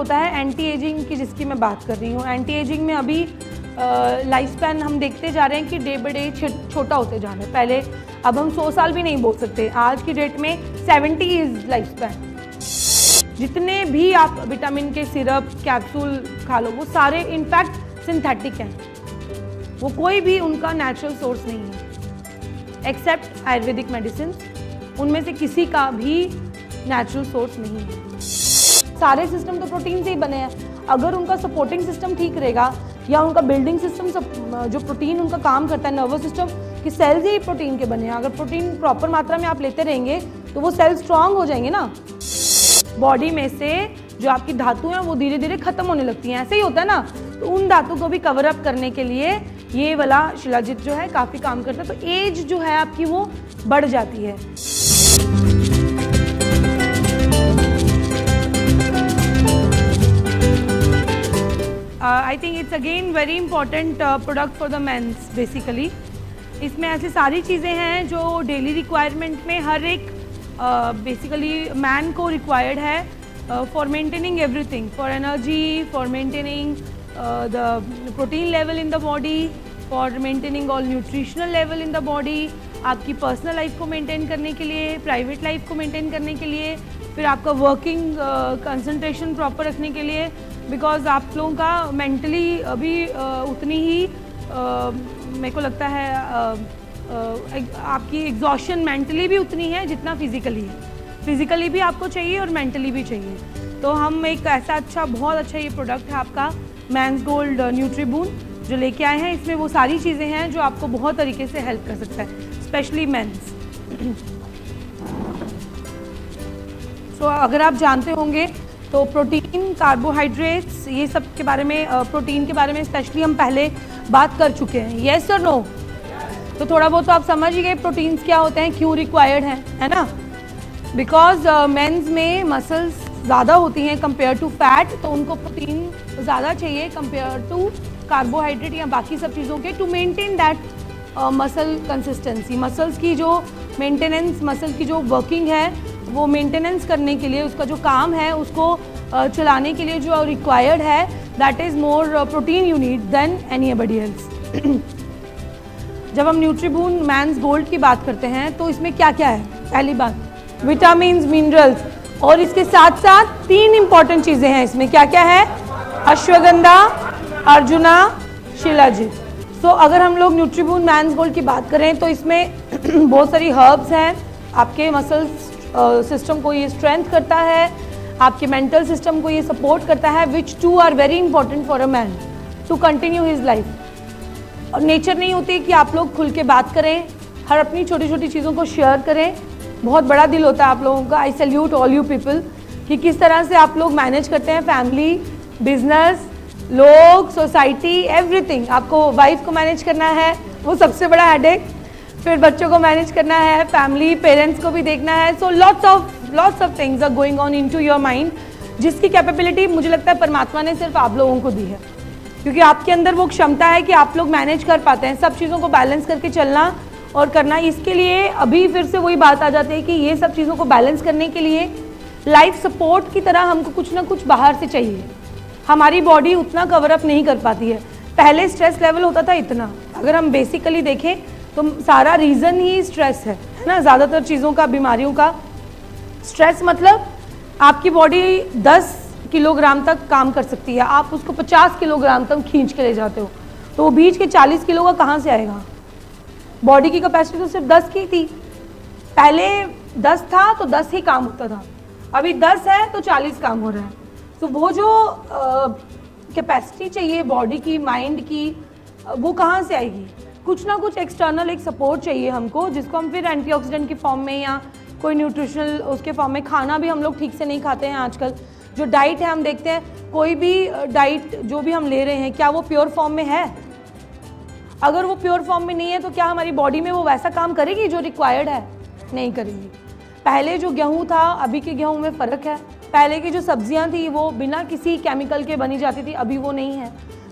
होता है anti ageing की, जिसकी मैं बात कर रही हूँ। एंटी एजिंग में अभी लाइफ स्पैन हम देखते जा रहे हैं कि डे बाई डे छोटा होते जा रहा है। पहले अब हम 100 साल भी नहीं बोल सकते, आज की डेट में 70 इज लाइफ स्पैन। जितने भी आप विटामिन के सिरप कैप्सूल खा लो वो सारे इनफैक्ट सिंथेटिक हैं, वो कोई भी उनका नेचुरल सोर्स नहीं है एक्सेप्ट आयुर्वेदिक मेडिसिन, उनमें से किसी का भी नेचुरल सोर्स नहीं है। सारे सिस्टम तो प्रोटीन से ही बने हैं। अगर उनका सपोर्टिंग सिस्टम ठीक रहेगा या उनका बिल्डिंग सिस्टम जो प्रोटीन उनका काम करता है, नर्वस सिस्टम कि सेल्स ही प्रोटीन के बने हैं, अगर प्रोटीन प्रॉपर मात्रा में आप लेते रहेंगे तो वो सेल्स स्ट्रांग हो जाएंगे ना। बॉडी में से जो आपकी धातु हैं वो धीरे धीरे खत्म होने लगती हैं, ऐसे ही होता है ना। तो उन धातु को भी कवर अप करने के लिए ये वाला शिलाजित जो है काफ़ी काम करता है। तो एज जो है आपकी वो बढ़ जाती है। I think it's again very important product for the mens basically. इसमें ऐसी सारी चीज़ें हैं जो डेली रिक्वायरमेंट में हर एक बेसिकली मैन को रिक्वायर्ड है for maintaining everything, for energy, for maintaining the protein level in the body, for maintaining all nutritional level in the body, आपकी पर्सनल लाइफ को मेंटेन करने के लिए, प्राइवेट लाइफ को मेंटेन करने के लिए, फिर आपका वर्किंग कंसंट्रेशन प्रॉपर रखने के लिए। बिकॉज आप लोगों का मेंटली अभी उतनी ही मेरे को लगता है आपकी एग्जॉशन मेंटली भी उतनी है जितना फिजिकली है। फिजिकली भी आपको चाहिए और मेंटली भी चाहिए। तो हम एक ऐसा अच्छा, बहुत अच्छा ये प्रोडक्ट है आपका मैंस गोल्ड न्यूट्रीबून जो लेके आए हैं। इसमें वो सारी चीज़ें हैं जो आपको बहुत तरीके से हेल्प कर सकता है, स्पेशली मेंस। सो अगर आप जानते होंगे तो प्रोटीन, कार्बोहाइड्रेट्स, ये सब के बारे में, प्रोटीन के बारे में स्पेशली हम पहले बात कर चुके हैं। येस और नो? तो थोड़ा बहुत तो आप समझ ही गए प्रोटीन्स क्या होते हैं, क्यों रिक्वायर्ड हैं, है ना। बिकॉज मेंस में मसल्स ज़्यादा होती हैं कंपेयर टू फैट, तो उनको प्रोटीन ज़्यादा चाहिए कंपेयर टू कार्बोहाइड्रेट या बाकी सब चीज़ों के, to maintain that muscle consistency. Muscles की जो मेंटेनेंस, मसल की जो वर्किंग है वो मेंटेनेंस करने के लिए, उसका जो काम है उसको चलाने के लिए जो रिक्वायर्ड है, that is more protein you need than anybody else. जब हम न्यूट्रीबून मैंस गोल्ड की बात करते हैं तो इसमें क्या क्या है? पहली बात विटामिन्स, मिनरल्स, और इसके साथ साथ 3 इंपॉर्टेंट चीज़ें हैं इसमें। क्या क्या है? अश्वगंधा, अर्जुना, शिलाजित। सो अगर हम लोग न्यूट्रीबून मैंस गोल्ड की बात करें तो इसमें बहुत सारी हर्ब्स हैं। आपके मसल्स सिस्टम को ये स्ट्रेंथ करता है, आपके मेंटल सिस्टम को ये सपोर्ट करता है, which 2 are very important for a man to continue his life. और नेचर नहीं होती कि आप लोग खुल के बात करें, हर अपनी छोटी छोटी चीज़ों को शेयर करें। बहुत बड़ा दिल होता है आप लोगों का। आई सैल्यूट ऑल यू पीपल कि किस तरह से आप लोग मैनेज करते हैं फैमिली, बिजनेस, लोग, सोसाइटी, एवरीथिंग। आपको वाइफ को मैनेज करना है, वो सबसे बड़ा हेडेक, फिर बच्चों को मैनेज करना है, फैमिली, पेरेंट्स को भी देखना है। So lots of things are going on into your mind, जिसकी कैपेबिलिटी मुझे लगता है परमात्मा ने सिर्फ आप लोगों को दी है, क्योंकि आपके अंदर वो क्षमता है कि आप लोग मैनेज कर पाते हैं सब चीज़ों को बैलेंस करके चलना और करना। इसके लिए अभी फिर से वही बात आ जाती है कि ये सब चीज़ों को बैलेंस करने के लिए लाइफ सपोर्ट की तरह हमको कुछ ना कुछ बाहर से चाहिए। हमारी बॉडी उतना कवर अप नहीं कर पाती है। पहले स्ट्रेस लेवल होता था इतना, अगर हम बेसिकली देखें तो सारा रीज़न ही स्ट्रेस है ना। ज़्यादातर चीज़ों का, बीमारियों का स्ट्रेस मतलब आपकी बॉडी 10 किलोग्राम तक काम कर सकती है, आप उसको 50 किलोग्राम तक खींच के ले जाते हो, तो वो बीच के 40 किलो का कहाँ से आएगा? बॉडी की कैपेसिटी तो सिर्फ 10 की थी। पहले 10 था तो 10 ही काम होता था, अभी 10 है तो 40 काम हो रहा है। तो वो जो कैपेसिटी चाहिए बॉडी की, माइंड की, वो कहाँ से आएगी? कुछ ना कुछ एक्सटर्नल एक सपोर्ट चाहिए हमको, जिसको हम फिर एंटीऑक्सीडेंट की फॉर्म में या कोई न्यूट्रिशनल उसके फॉर्म में। खाना भी हम लोग ठीक से नहीं खाते हैं आजकल। जो डाइट है हम देखते हैं, कोई भी डाइट जो भी हम ले रहे हैं क्या वो प्योर फॉर्म में है? अगर वो प्योर फॉर्म में नहीं है तो क्या हमारी बॉडी में वो वैसा काम करेगी जो रिक्वायर्ड है? नहीं करेगी। पहले जो गेहूँ था, अभी के गेहूँ में फ़र्क है। पहले की जो सब्जियाँ थी वो बिना किसी केमिकल के बनी जाती थी, अभी वो नहीं है।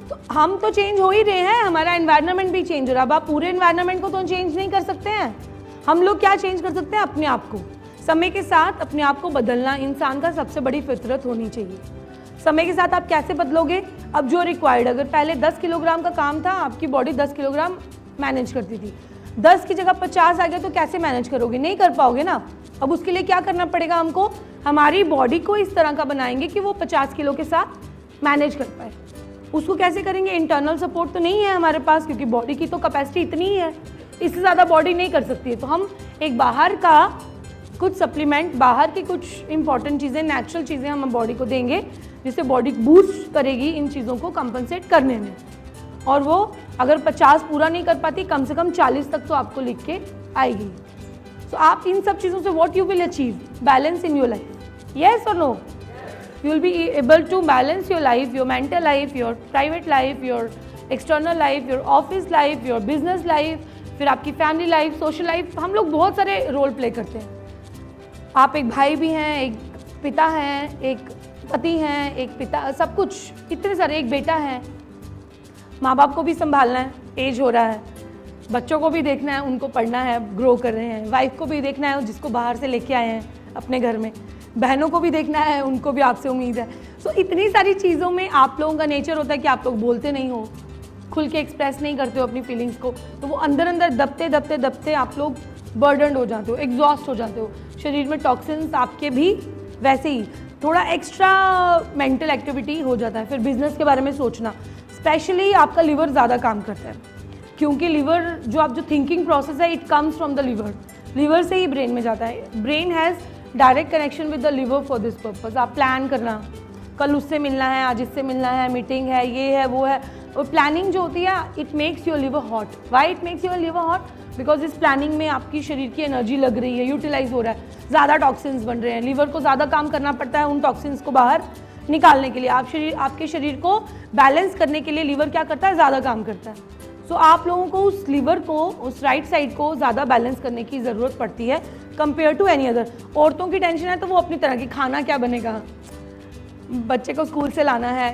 तो हम तो चेंज हो ही रहे हैं, हमारा एनवायरनमेंट भी चेंज हो रहा है। अब आप पूरे एनवायरनमेंट को तो चेंज नहीं कर सकते हैं। हम लोग क्या चेंज कर सकते हैं? अपने आप को। समय के साथ अपने आप को बदलना इंसान का सबसे बड़ी फितरत होनी चाहिए। समय के साथ आप कैसे बदलोगे? अब जो रिक्वायर्ड, अगर पहले 10 किलोग्राम का काम था, आपकी बॉडी 10 किलोग्राम मैनेज करती थी, 10 की जगह 50 आ गया तो कैसे मैनेज करोगे? नहीं कर पाओगे ना। अब उसके लिए क्या करना पड़ेगा हमको? हमारी बॉडी को इस तरह का बनाएंगे कि वो 50 किलो के साथ मैनेज कर पाए। उसको कैसे करेंगे? इंटरनल सपोर्ट तो नहीं है हमारे पास, क्योंकि बॉडी की तो कैपेसिटी इतनी ही है, इससे ज़्यादा बॉडी नहीं कर सकती है। तो हम एक बाहर का कुछ सप्लीमेंट, बाहर की कुछ इंपॉर्टेंट चीज़ें, नेचुरल चीज़ें हम बॉडी को देंगे, जिससे बॉडी बूस्ट करेगी इन चीज़ों को कंपनसेट करने में। और वो अगर 50 पूरा नहीं कर पाती, कम से कम 40 तक तो आपको लिख के आएगी। सो आप इन सब चीज़ों से what you will achieve? Balance in your life. Yes और no? You will be able to balance your life, your mental life, your private life, your external life, your office life, your business life, फिर आपकी family life, social life. हम लोग बहुत सारे role play करते हैं। आप एक भाई भी हैं, एक पिता हैं, एक पति हैं, एक पिता, सब कुछ, इतने सारे, एक बेटा है, माँ बाप को भी संभालना है, एज हो रहा है, बच्चों को भी देखना है, उनको पढ़ना है, ग्रो कर रहे हैं, वाइफ को भी देखना है जिसको बाहर से लेके आए हैं अपने घर में, बहनों को भी देखना है, उनको भी आपसे उम्मीद है। सो इतनी सारी चीज़ों में आप लोगों का नेचर होता है कि आप लोग बोलते नहीं हो, खुल के एक्सप्रेस नहीं करते हो अपनी फीलिंग्स को, तो वो अंदर अंदर दबते दबते दबते आप लोग बर्डनड हो जाते हो, एग्जॉस्ट हो जाते हो, शरीर में टॉक्सिन्स आपके भी वैसे ही, थोड़ा एक्स्ट्रा मेंटल एक्टिविटी हो जाता है। फिर बिजनेस के बारे में सोचना, स्पेशली आपका लिवर ज़्यादा काम करता है, क्योंकि लिवर जो थिंकिंग प्रोसेस है, it comes from the liver से ही ब्रेन में जाता है। Brain has direct connection with the liver for this purpose. आप प्लान करना, कल उससे मिलना है, आज इससे मिलना है, मीटिंग है, ये है, वो है, और प्लानिंग जो होती है, it makes your liver hot. Why it makes your liver hot? Because इस प्लानिंग में आपकी शरीर की एनर्जी लग रही है, यूटिलाइज हो रहा है, ज़्यादा टॉक्सिन्स बन रहे हैं, लिवर को ज़्यादा काम करना पड़ता है उन टॉक्सिन्स को बाहर निकालने के लिए। आपके शरीर को बैलेंस करने के लिए लिवर क्या करता है? ज़्यादा काम करता है। सो आप लोगों को उस लिवर को, उस राइट साइड को ज़्यादा बैलेंस करने की ज़रूरत पड़ती है कंपेयर टू एनी अदर। औरतों की टेंशन है तो वो अपनी तरह की, खाना क्या बनेगा, बच्चे को स्कूल से लाना है,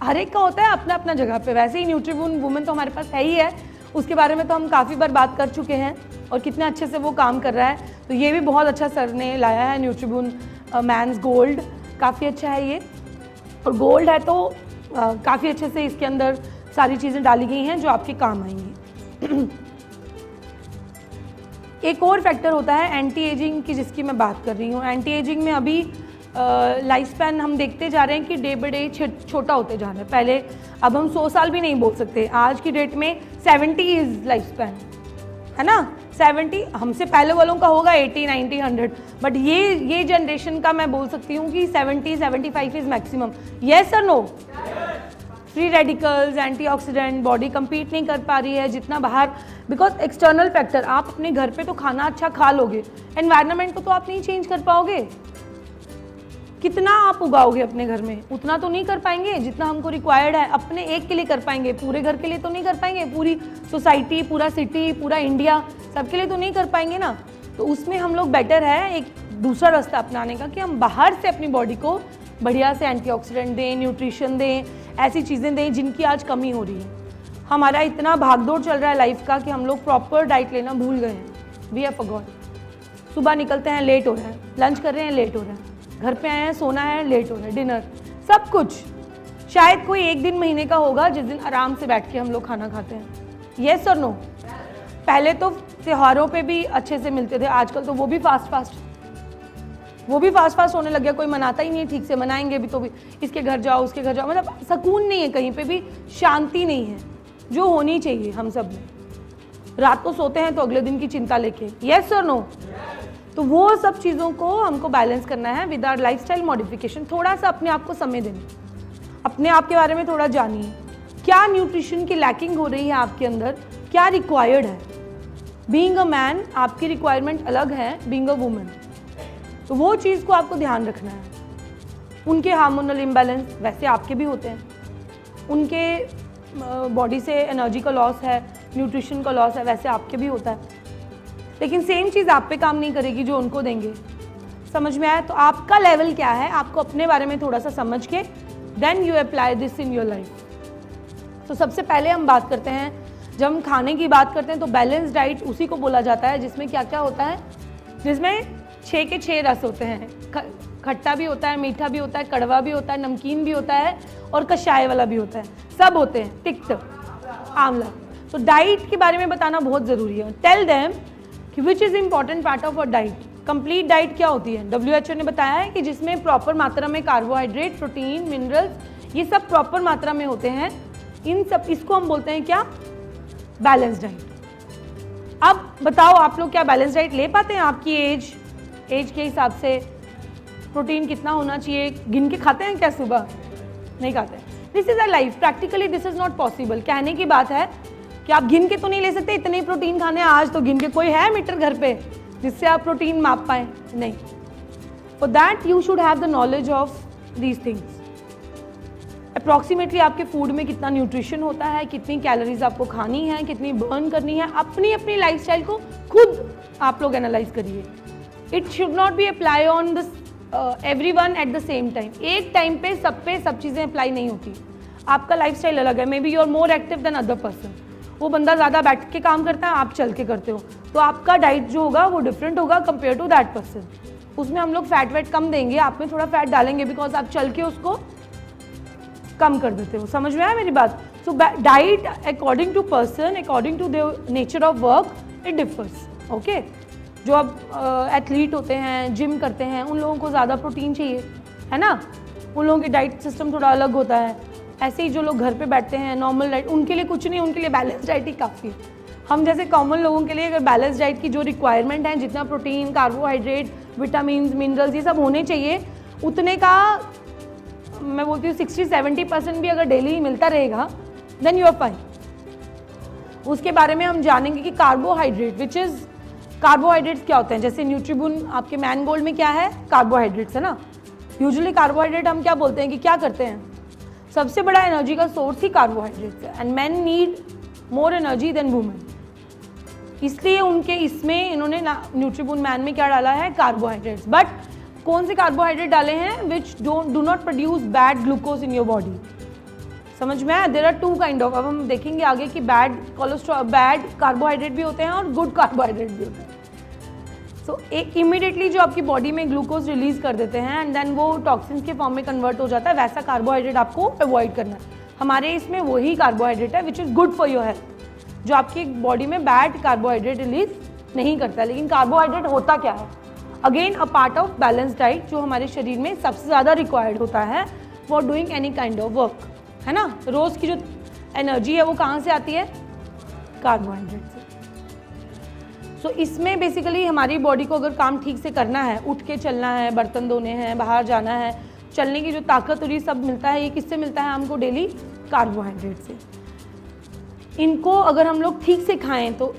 हर एक का होता है अपना अपना जगह पे। वैसे ही न्यूट्रीबून वुमेन तो हमारे पास है ही है, उसके बारे में तो हम काफ़ी बार बात कर चुके हैं और कितने अच्छे से वो काम कर रहा है। तो ये भी बहुत अच्छा सर ने लाया है, न्यूट्रीबून मैंस गोल्ड, काफ़ी अच्छा है ये, और गोल्ड है तो काफ़ी अच्छे से इसके अंदर सारी चीज़ें डाली गई हैं जो आपके काम आएंगी। एक और फैक्टर होता है एंटी एजिंग की, जिसकी मैं बात कर रही हूँ। एंटी एजिंग में अभी लाइफ स्पैन हम देखते जा रहे हैं कि डे बाई डे छोटा होते जा रहा है। पहले, अब हम 100 साल भी नहीं बोल सकते, आज की डेट में 70 इज़ लाइफ स्पैन, है ना। 70 हमसे पहले वालों का होगा 80, 90, 100, बट ये जनरेशन का मैं बोल सकती हूँ कि 70, 75 इज़ मैक्सिमम। येस और no? Free radicals, antioxidant, body compete नहीं कर पा रही है जितना बाहर, बिकॉज एक्सटर्नल फैक्टर। आप अपने घर पे तो खाना अच्छा खा लोगे, एनवायरनमेंट को तो आप नहीं चेंज कर पाओगे। कितना आप उगाओगे अपने घर में, उतना तो नहीं कर पाएंगे जितना हमको रिक्वायर्ड है। अपने एक के लिए कर पाएंगे, पूरे घर के लिए तो नहीं कर पाएंगे, पूरी सोसाइटी, पूरा सिटी, पूरा इंडिया, सबके लिए तो नहीं कर पाएंगे ना। तो उसमें हम लोग बेटर है एक दूसरा रास्ता अपनाने का, कि हम बाहर से अपनी बॉडी को बढ़िया से एंटीऑक्सीडेंट दें, न्यूट्रिशन दें, ऐसी चीज़ें दें जिनकी आज कमी हो रही है। हमारा इतना भागदौड़ चल रहा है लाइफ का कि हम लोग प्रॉपर डाइट लेना भूल गए हैं। We have forgot. सुबह निकलते हैं, लेट हो रहा है, लंच कर रहे हैं, लेट हो रहा है, घर पे आए हैं, सोना है, लेट हो रहा है, डिनर, सब कुछ। शायद कोई एक दिन महीने का होगा जिस दिन आराम से बैठ के हम लोग खाना खाते हैं। येस और नो? पहले तो त्योहारों पे भी अच्छे से मिलते थे, आजकल तो वो भी फास्ट होने लग गया। कोई मनाता ही नहीं है ठीक से, मनाएंगे भी तो भी इसके घर जाओ, उसके घर जाओ, मतलब सुकून नहीं है, कहीं पे भी शांति नहीं है जो होनी चाहिए हम सब में। रात को सोते हैं तो अगले दिन की चिंता लेके। येस और नो? तो वो सब चीज़ों को हमको बैलेंस करना है विद आवर लाइफस्टाइल मॉडिफिकेशन। थोड़ा सा अपने आप को समय देना, अपने आप के बारे में थोड़ा जानिए, क्या न्यूट्रिशन की लैकिंग हो रही है आपके अंदर, क्या रिक्वायर्ड है। बीइंग अ मैन आपकी रिक्वायरमेंट अलग है बीइंग अ वुमेन, तो वो चीज़ को आपको ध्यान रखना है। उनके हार्मोनल इम्बैलेंस वैसे आपके भी होते हैं, उनके बॉडी से एनर्जी का लॉस है, न्यूट्रिशन का लॉस है, वैसे आपके भी होता है, लेकिन सेम चीज़ आप पे काम नहीं करेगी जो उनको देंगे। समझ में आया? तो आपका लेवल क्या है, आपको अपने बारे में थोड़ा सा समझ के then you apply this in your life. तो सबसे पहले हम बात करते हैं, जब हम खाने की बात करते हैं तो बैलेंस डाइट उसी को बोला जाता है जिसमें क्या क्या होता है, जिसमें 6 के 6 रस होते हैं, खट्टा भी होता है, मीठा भी होता है, कड़वा भी होता है, नमकीन भी होता है और कषाय वाला भी होता है, सब होते हैं, तिक्त, आंवला। तो डाइट के बारे में बताना बहुत ज़रूरी है। टेल देम कि which is important part of our diet. Complete diet क्या होती है? WHO ने बताया है कि जिसमें प्रॉपर मात्रा में कार्बोहाइड्रेट, प्रोटीन, मिनरल्स, ये सब प्रॉपर मात्रा में होते हैं। इन सब, इसको हम बोलते हैं क्या? Balance diet. अब बताओ आप लोग क्या बैलेंस डाइट ले पाते हैं? आपकी एज के हिसाब से प्रोटीन कितना होना चाहिए गिन के खाते हैं क्या सुबह? नहीं खाते। This is a life, practically this is not possible. कहने की बात है कि आप गिन के तो नहीं ले सकते इतने ही प्रोटीन खाने आज, तो गिन के कोई है मीटर घर पे जिससे आप प्रोटीन माप पाए? नहीं। For that you should have the knowledge of these things. Approximately आपके फूड में कितना न्यूट्रिशन होता है, कितनी कैलोरीज आपको खानी है, कितनी बर्न करनी है, अपनी अपनी लाइफस्टाइल को खुद आप लोग एनालाइज करिए। It should not be apply on the everyone at the same time. एक टाइम पे सब चीज़ें अप्लाई नहीं होती। आपका लाइफस्टाइल अलग है, maybe you are more active than other person. वो बंदा ज़्यादा बैठ के काम करता है, आप चल के करते हो, तो आपका डाइट जो होगा वो डिफरेंट होगा कंपेयर टू दैट पर्सन। उसमें हम लोग फैट वेट कम देंगे, आप में थोड़ा फैट डालेंगे बिकॉज आप चल के उसको कम कर देते हो। समझ में आया मेरी बात? So diet according to person, according to the nature of work, it differs. Okay, जो अब एथलीट होते हैं, जिम करते हैं, उन लोगों को ज़्यादा प्रोटीन चाहिए, है ना? उन लोगों की डाइट सिस्टम थोड़ा अलग होता है। ऐसे ही जो लोग घर पे बैठते हैं, नॉर्मल डाइट, उनके लिए कुछ नहीं, उनके लिए बैलेंस डाइट ही काफ़ी है। हम जैसे कॉमन लोगों के लिए अगर बैलेंस डाइट की जो रिक्वायरमेंट है, जितना प्रोटीन, कार्बोहाइड्रेट, विटामिन, मिनरल्स, ये सब होने चाहिए, उतने का मैं बोलती हूँ 60-70% भी अगर डेली मिलता रहेगा देन यू आर फाइन। उसके बारे में हम जानेंगे कि कार्बोहाइड्रेट, विच इज़ कार्बोहाइड्रेट्स क्या होते हैं। जैसे न्यूट्रीबुन आपके मैनगोल्ड में क्या है? कार्बोहाइड्रेट्स है ना। यूजुअली कार्बोहाइड्रेट हम क्या बोलते हैं कि क्या करते हैं? सबसे बड़ा एनर्जी का सोर्स ही कार्बोहाइड्रेट्स है, and man need more energy than women. इसलिए उनके इसमें इन्होंने न्यूट्रीबुन मैन में क्या डाला है? कार्बोहाइड्रेट्स। बट कौन से कार्बोहाइड्रेट डाले हैं? Which do not produce bad glucose in your body. समझ में आया? There are two kind of, अब हम देखेंगे आगे कि बैड कोलेस्ट्रॉल, बैड कार्बोहाइड्रेट भी होते हैं और गुड कार्बोहाइड्रेट भी होते हैं। सो एक इमीडिएटली जो आपकी बॉडी में ग्लूकोज रिलीज कर देते हैं एंड देन वो टॉक्सिन्स के फॉर्म में कन्वर्ट हो जाता है, वैसा कार्बोहाइड्रेट आपको अवॉइड करना है। हमारे इसमें वही कार्बोहाइड्रेट है which is good for your health, जो आपकी बॉडी में बैड कार्बोहाइड्रेट रिलीज नहीं करता है। लेकिन कार्बोहाइड्रेट होता क्या है? Again a part of balance diet, जो हमारे शरीर में सबसे ज़्यादा रिक्वायर्ड होता है for doing any kind of work, है ना? रोज़ की जो एनर्जी है वो कहाँ से आती है? कार्बोहाइड्रेट से। सो इसमें बेसिकली हमारी बॉडी को अगर काम ठीक से करना है, उठ के चलना है, बर्तन धोने हैं, बाहर जाना है, चलने की जो ताकत और ये सब मिलता है, ये किससे मिलता है हमको? डेली कार्बोहाइड्रेट से। इनको अगर हम लोग ठीक से खाएं तो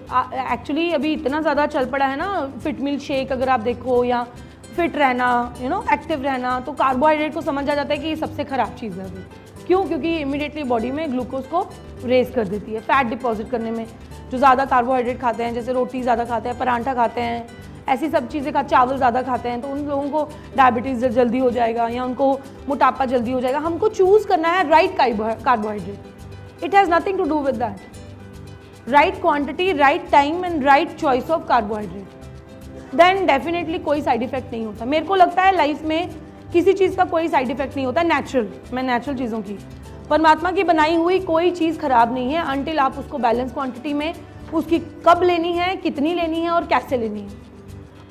एक्चुअली अभी इतना ज़्यादा चल पड़ा है ना, फिट मिल शेक अगर आप देखो, या फिट रहना, एक्टिव रहना, तो कार्बोहाइड्रेट को समझ आ जाता है कि ये सबसे ख़राब चीज़ है अभी। क्यों? क्योंकि इमीडिएटली बॉडी में ग्लूकोज को रेज कर देती है, फैट डिपॉजिट करने में। जो ज़्यादा कार्बोहाइड्रेट खाते हैं, जैसे रोटी ज़्यादा खाते हैं, पराठा खाते हैं, ऐसी सब चीज़ें का, चावल ज़्यादा खाते हैं, तो उन लोगों को डायबिटीज़ जल्दी हो जाएगा या उनको मोटापा जल्दी हो जाएगा। हमको चूज़ करना है right carbohydrate. It has nothing to do with that. Right quantity, right time and right choice of carbohydrate, then definitely कोई साइड इफेक्ट नहीं होता। मेरे को लगता है लाइफ में किसी चीज़ का कोई साइड इफेक्ट नहीं होता। नेचुरल, मैं नेचुरल चीज़ों की, परमात्मा की बनाई हुई कोई चीज़ खराब नहीं है अनटिल आप उसको बैलेंस क्वांटिटी में, उसकी कब लेनी है, कितनी लेनी है और कैसे लेनी है।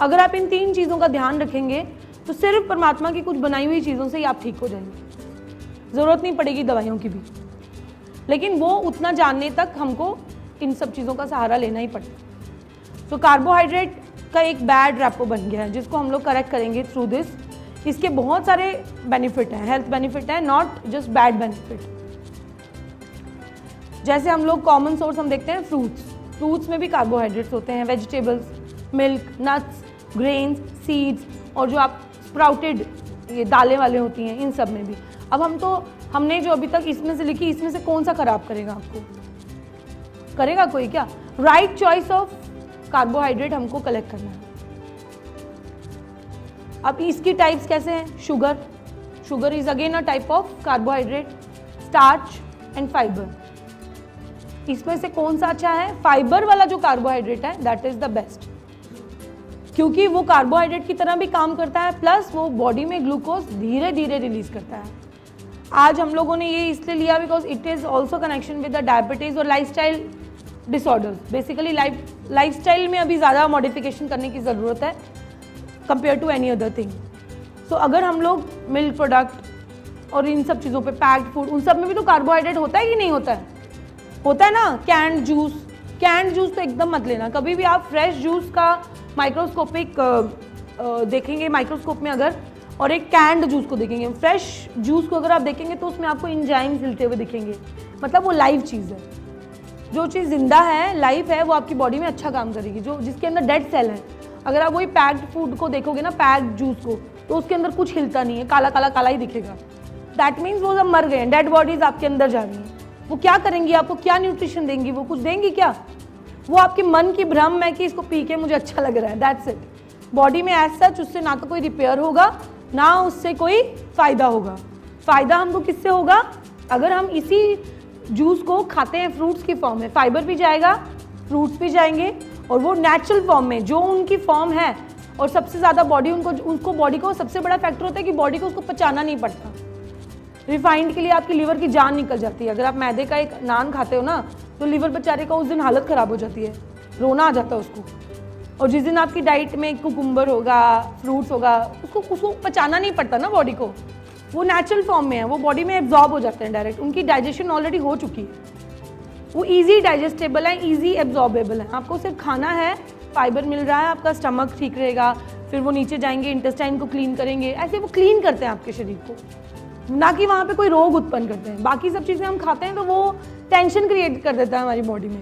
अगर आप इन 3 चीज़ों का ध्यान रखेंगे तो सिर्फ परमात्मा की कुछ बनाई हुई चीज़ों से ही आप ठीक हो जाएंगे। ज़रूरत नहीं पड़ेगी दवाइयों की भी, लेकिन वो उतना जानने तक हमको इन सब चीज़ों का सहारा लेना ही पड़ेगा। सो कार्बोहाइड्रेट का एक बैड रैपो बन गया है जिसको हम लोग करेक्ट करेंगे थ्रू दिस। इसके बहुत सारे बेनिफिट हैं, हेल्थ बेनिफिट है, नॉट जस्ट बैड बेनिफिट। जैसे हम लोग कॉमन सोर्स हम देखते हैं फ्रूट्स में भी कार्बोहाइड्रेट्स होते हैं, vegetables, milk, nuts, grains, seeds, और जो आप स्प्राउटेड ये दालें वाले होती हैं, इन सब में भी। अब हमने जो अभी तक इसमें से लिखी, इसमें से कौन सा खराब करेगा आपको? करेगा कोई क्या? राइट चॉइस ऑफ कार्बोहाइड्रेट हमको कलेक्ट करना है। अब इसकी टाइप्स कैसे हैं? Sugar is again a type of carbohydrate, starch and fibre. इसमें से कौन सा अच्छा है? फाइबर वाला जो कार्बोहाइड्रेट है दैट इज द बेस्ट। क्योंकि वो कार्बोहाइड्रेट की तरह भी काम करता है, प्लस वो बॉडी में ग्लूकोज धीरे धीरे रिलीज करता है। आज हम लोगों ने ये इसलिए लिया because it is also connection with the diabetes और लाइफस्टाइल डिसऑर्डर्स। बेसिकली लाइफस्टाइल में अभी ज़्यादा मॉडिफिकेशन करने की ज़रूरत है compare to any other thing. So अगर हम लोग मिल्क प्रोडक्ट और इन सब चीज़ों पे पैक्ड फूड, उन सब में भी तो कार्बोहाइड्रेट होता है कि नहीं होता है? होता है ना। कैंड जूस तो एकदम मत लेना कभी भी। आप फ्रेश जूस का माइक्रोस्कोपिक देखेंगे माइक्रोस्कोप में अगर, और एक कैंड जूस को देखेंगे, फ्रेश जूस को अगर आप देखेंगे तो उसमें आपको एंजाइम्स हिलते हुए दिखेंगे, मतलब वो लाइव चीज़ है। जो चीज़ जिंदा है, लाइव है, वो आपकी बॉडी में अच्छा काम करेगी। जो जिसके अंदर डेड सेल है, अगर आप वही पैक्ड फूड को देखोगे ना, पैक्ड जूस को, तो उसके अंदर कुछ हिलता नहीं है, काला काला काला ही दिखेगा। दैट मीन्स वो सब मर गए हैं, डेड बॉडीज आपके अंदर जा रही हैं। वो क्या करेंगी? आपको क्या न्यूट्रिशन देंगी? वो कुछ देंगी क्या? वो आपके मन की भ्रम है कि इसको पी के मुझे अच्छा लग रहा है, दैट्स इट। बॉडी में एज सच उससे ना तो कोई रिपेयर होगा, ना उससे कोई फायदा होगा। फायदा हमको किससे होगा? अगर हम इसी जूस को खाते हैं फ्रूट्स की फॉर्म में, फाइबर भी जाएगा, फ्रूट्स भी जाएंगे, और वो नेचुरल फॉर्म में जो उनकी फॉर्म है। और सबसे ज़्यादा बॉडी उनको बॉडी को सबसे बड़ा फैक्टर होता है कि बॉडी को उसको पचाना नहीं पड़ता। रिफाइंड के लिए आपकी लीवर की जान निकल जाती है। अगर आप मैदे का एक नान खाते हो ना, तो लीवर बेचारे का उस दिन हालत ख़राब हो जाती है, रोना आ जाता है उसको। और जिस दिन आपकी डाइट में कुकुम्बर होगा, फ्रूट्स होगा, उसको पचाना नहीं पड़ता ना बॉडी को, वो नेचुरल फॉर्म में है, वो बॉडी में एब्जॉर्ब हो जाते हैं डायरेक्ट। उनकी डाइजेशन ऑलरेडी हो चुकी है, वो ईजी डाइजेस्टेबल है, ईजी एब्जॉर्बेबल है। आपको सिर्फ खाना है, फाइबर मिल रहा है, आपका स्टमक ठीक रहेगा, फिर वो नीचे जाएंगे, इंटेस्टाइन को क्लीन करेंगे। ऐसे वो क्लीन करते हैं आपके शरीर को, ना कि वहाँ पे कोई रोग उत्पन्न करते हैं। बाकी सब चीज़ें हम खाते हैं तो वो टेंशन क्रिएट कर देता है हमारी बॉडी में।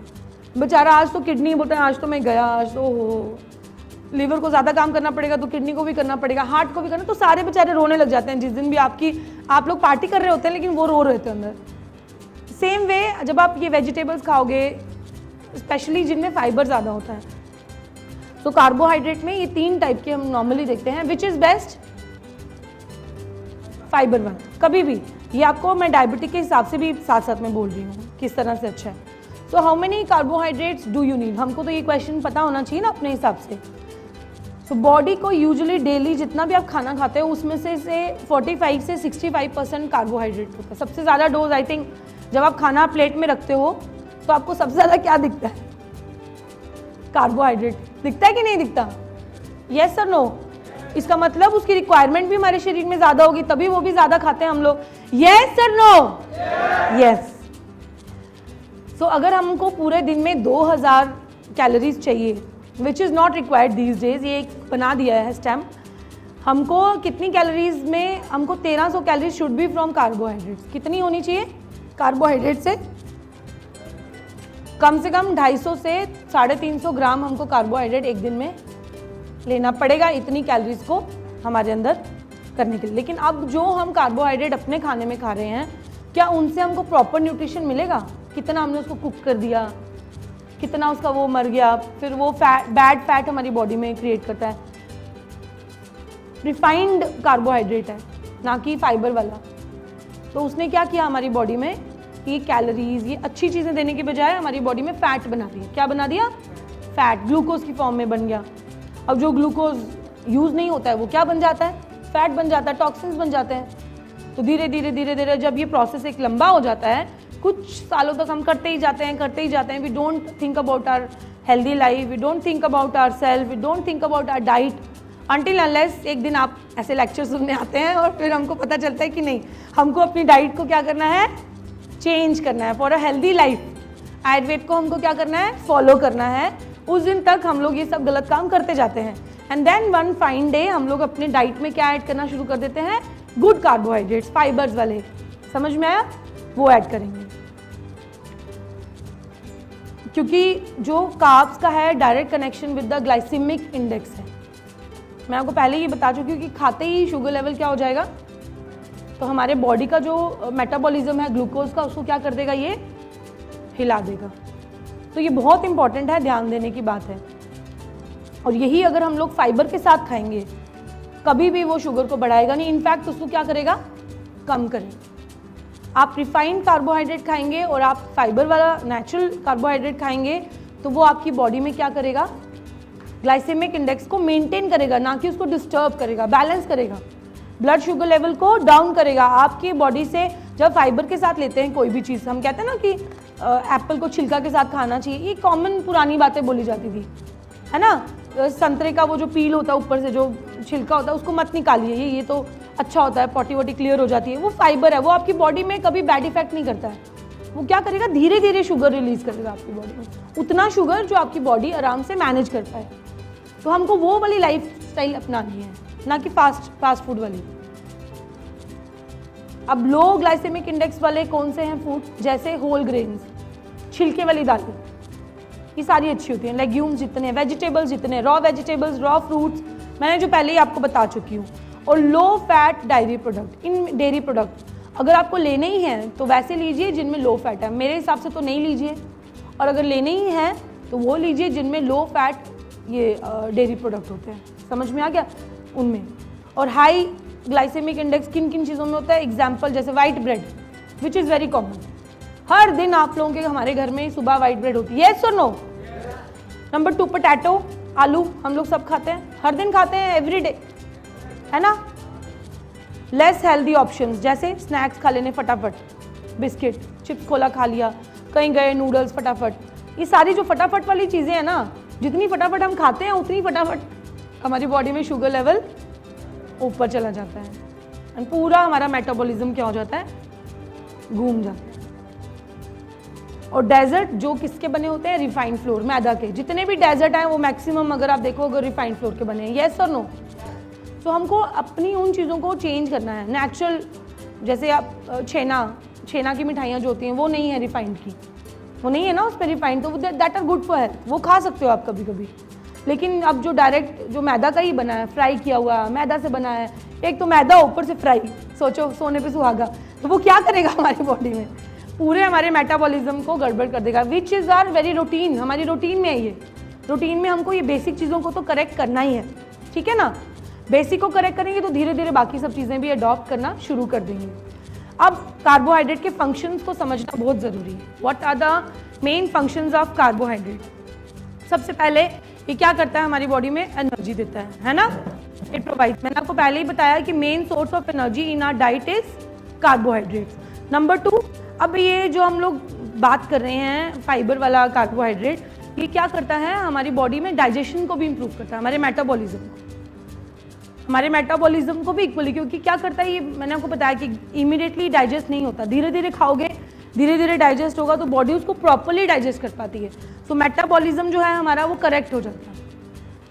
बेचारा आज तो किडनी बोलते हैं, आज तो मैं गया, आज तो हो लीवर को ज़्यादा काम करना पड़ेगा तो किडनी को भी करना पड़ेगा, हार्ट को भी करना, तो सारे बेचारे रोने लग जाते हैं जिस दिन भी आप लोग पार्टी कर रहे होते हैं, लेकिन वो रो रहे थे अंदर। सेम वे जब आप ये वेजिटेबल्स खाओगे, स्पेशली जिनमें फाइबर ज़्यादा होता है, तो कार्बोहाइड्रेट में ये 3 टाइप के हम नॉर्मली देखते हैं। Which is best? Fibre one. कभी भी ये आपको मैं डायबिटिक के हिसाब से भी साथ साथ में बोल रही हूँ किस तरह से अच्छा है। So how many carbohydrates do you need? हमको तो ये क्वेश्चन पता होना चाहिए ना अपने हिसाब से। सो बॉडी को यूजुअली डेली जितना भी आप खाना खाते हो उसमें से 45 से 65% कार्बोहाइड्रेट होता है। सबसे ज़्यादा डोज आई थिंक जब आप खाना प्लेट में रखते हो तो आपको सबसे ज़्यादा क्या दिखता है? कार्बोहाइड्रेट दिखता है कि नहीं दिखता? यस और नो? इसका मतलब उसकी रिक्वायरमेंट भी हमारे शरीर में ज़्यादा होगी, तभी वो भी ज़्यादा खाते हैं हम लोग। यस और नो? यस। सो अगर हमको पूरे दिन में 2000 कैलोरीज चाहिए, which is not required these days, ये एक बना दिया है स्टैम्प, हमको कितनी कैलोरीज में, हमको 1300 calories should be from carbohydrates. कितनी होनी चाहिए? कार्बोहाइड्रेट से कम 250 से 350 ग्राम हमको कार्बोहाइड्रेट एक दिन में लेना पड़ेगा, इतनी कैलोरीज को हमारे अंदर करने के लिए। लेकिन अब जो हम कार्बोहाइड्रेट अपने खाने में खा रहे हैं, क्या उनसे हमको प्रॉपर न्यूट्रिशन मिलेगा? कितना हमने उसको कुक कर दिया, कितना उसका वो मर गया, फिर वो बैड फैट हमारी बॉडी में क्रिएट करता है। रिफाइंड कार्बोहाइड्रेट है, ना कि फाइबर वाला। तो उसने क्या किया हमारी बॉडी में, ये कैलोरीज, ये अच्छी चीज़ें देने के बजाय हमारी बॉडी में फैट बना दिया। क्या बना दिया? फैट, ग्लूकोज की फॉर्म में बन गया। अब जो ग्लूकोज यूज़ नहीं होता है वो क्या बन जाता है? फैट बन जाता है, टॉक्सिन्स बन जाते हैं। तो धीरे धीरे जब ये प्रोसेस एक लंबा हो जाता है, कुछ सालों तक हम करते ही जाते हैं। We don't think about our healthy life, we don't think about our self, we don't think about our diet, until unless एक दिन आप ऐसे लेक्चर सुनने आते हैं और फिर हमको पता चलता है कि नहीं, हमको अपनी डाइट को क्या करना है? चेंज करना है for a healthy life. Ayurveda को हमको क्या करना है? फॉलो करना है। उस दिन तक हम लोग ये सब गलत काम करते जाते हैं, and then one fine day हम लोग अपने डाइट में क्या ऐड करना शुरू कर देते हैं? गुड कार्बोहाइड्रेट्स, फाइबर्स वाले। समझ में आया? वो ऐड करेंगे, क्योंकि जो कार्ब्स का है direct connection with the glycemic index है। मैं आपको पहले ही बता चुकी हूँ कि खाते ही शुगर लेवल क्या हो जाएगा, तो हमारे बॉडी का जो मेटाबॉलिज्म है ग्लूकोज का, उसको क्या कर देगा? ये हिला देगा। तो ये बहुत इंपॉर्टेंट है, ध्यान देने की बात है। और यही अगर हम लोग फाइबर के साथ खाएंगे, कभी भी वो शुगर को बढ़ाएगा नहीं, इनफैक्ट उसको क्या करेगा? कम करेगा। आप रिफाइंड कार्बोहाइड्रेट खाएंगे और आप फाइबर वाला नेचुरल कार्बोहाइड्रेट खाएंगे, तो वो आपकी बॉडी में क्या करेगा? ग्लाइसेमिक इंडेक्स को मेंटेन करेगा, ना कि उसको डिस्टर्ब करेगा, बैलेंस करेगा। ब्लड शुगर लेवल को डाउन करेगा। आपकी बॉडी से जब फाइबर के साथ लेते हैं कोई भी चीज़, हम कहते हैं ना कि एप्पल को छिलका के साथ खाना चाहिए, ये कॉमन पुरानी बातें बोली जाती थी, है ना। संतरे का वो जो पील होता है, ऊपर से जो छिलका होता है, उसको मत निकालिए, ये तो अच्छा होता है, पॉटी वॉटी क्लियर हो जाती है। वो फाइबर है, वो आपकी बॉडी में कभी बैड इफेक्ट नहीं करता है। वो क्या करेगा, धीरे धीरे शुगर रिलीज करेगा आपकी बॉडी में, उतना शुगर जो आपकी बॉडी आराम से मैनेज कर पाए। तो हमको वो वाली लाइफ स्टाइल अपनानी है, ना कि फास्ट फूड वाली। अब लो ग्लाइसेमिक इंडेक्स वाले कौन से हैं फूड, जैसे होल ग्रेन्स, छिलके वाली दालें, ये सारी अच्छी होती हैं। लेग्यूम्स जितने, वेजिटेबल्स जितने, रॉ वेजिटेबल्स, रॉ फ्रूट्स, मैंने जो पहले ही आपको बता चुकी हूँ। और लो फैट डायरी प्रोडक्ट, इन डेयरी प्रोडक्ट अगर आपको लेने ही हैं तो वैसे लीजिए जिनमें लो फैट है, मेरे हिसाब से तो नहीं लीजिए। और अगर लेने ही हैं तो वो लीजिए जिनमें लो फैट ये डेयरी प्रोडक्ट होते हैं। समझ में आ गया उनमें। और हाई ग्लाइसेमिक इंडेक्स किन किन चीज़ों में होता है, एग्जाम्पल जैसे white bread, which is very common. हर दिन आप लोगों के हमारे घर में सुबह वाइट ब्रेड होती है, यस और नो। नंबर 2 पोटैटो, आलू, हम लोग सब खाते हैं, हर दिन खाते हैं, एवरीडे, है ना। लेस हेल्दी ऑप्शंस जैसे स्नैक्स खा लेने फटाफट, बिस्किट, चिप्स खोला खा लिया, कहीं गए नूडल्स फटाफट। ये सारी जो फटाफट वाली चीज़ें हैं ना, जितनी फटाफट हम खाते हैं उतनी फटाफट हमारी बॉडी में शुगर लेवल ऊपर चला जाता है, और पूरा हमारा मेटाबॉलिज्म क्या हो जाता है, घूम जाता है। और डेजर्ट जो किसके बने होते हैं, रिफाइंड फ्लोर, मैदा के। जितने भी डेजर्ट हैं वो मैक्सिमम अगर आप देखो अगर रिफाइंड फ्लोर के बने हैं, येस और नो। तो हमको अपनी उन चीज़ों को चेंज करना है। नेचुरल, जैसे आप छेना की मिठाइयाँ जो होती हैं वो नहीं है रिफाइंड की, वो नहीं है ना उस पर रिफाइंड, तो that are good for health, वो खा सकते हो आप कभी कभी। लेकिन अब जो डायरेक्ट जो मैदा का ही बना है, फ्राई किया हुआ मैदा से बना है, एक तो मैदा ऊपर से फ्राई, सोचो सोने पे सुहागा, तो वो क्या करेगा हमारी बॉडी में, पूरे हमारे मेटाबॉलिज्म को गड़बड़ कर देगा। Which is are very routine, हमारी रूटीन में है ये। रूटीन में हमको ये बेसिक चीज़ों को तो करेक्ट करना ही है, ठीक है ना। बेसिक को करेक्ट करेंगे तो धीरे धीरे बाकी सब चीज़ें भी अडॉप्ट करना शुरू कर देंगे। अब कार्बोहाइड्रेट के फंक्शंस को समझना बहुत ज़रूरी है। What are the main functions of carbohydrate. सबसे पहले ये क्या करता है, हमारी बॉडी में एनर्जी देता है ना। इट प्रोवाइड्स, मैंने आपको पहले ही बताया कि main source of energy in our diet is carbohydrates. Number 2, अब ये जो हम लोग बात कर रहे हैं फाइबर वाला कार्बोहाइड्रेट, ये क्या करता है, हमारी बॉडी में डाइजेशन को भी इम्प्रूव करता है, हमारे मेटाबॉलिज्म को भी इक्वली। क्योंकि क्या करता है ये, मैंने आपको बताया कि इमीडिएटली डाइजेस्ट नहीं होता, धीरे धीरे खाओगे, धीरे धीरे डाइजेस्ट होगा, तो बॉडी उसको प्रॉपरली डाइजेस्ट कर पाती है। तो मेटाबॉलिज्म जो है हमारा वो करेक्ट हो जाता है।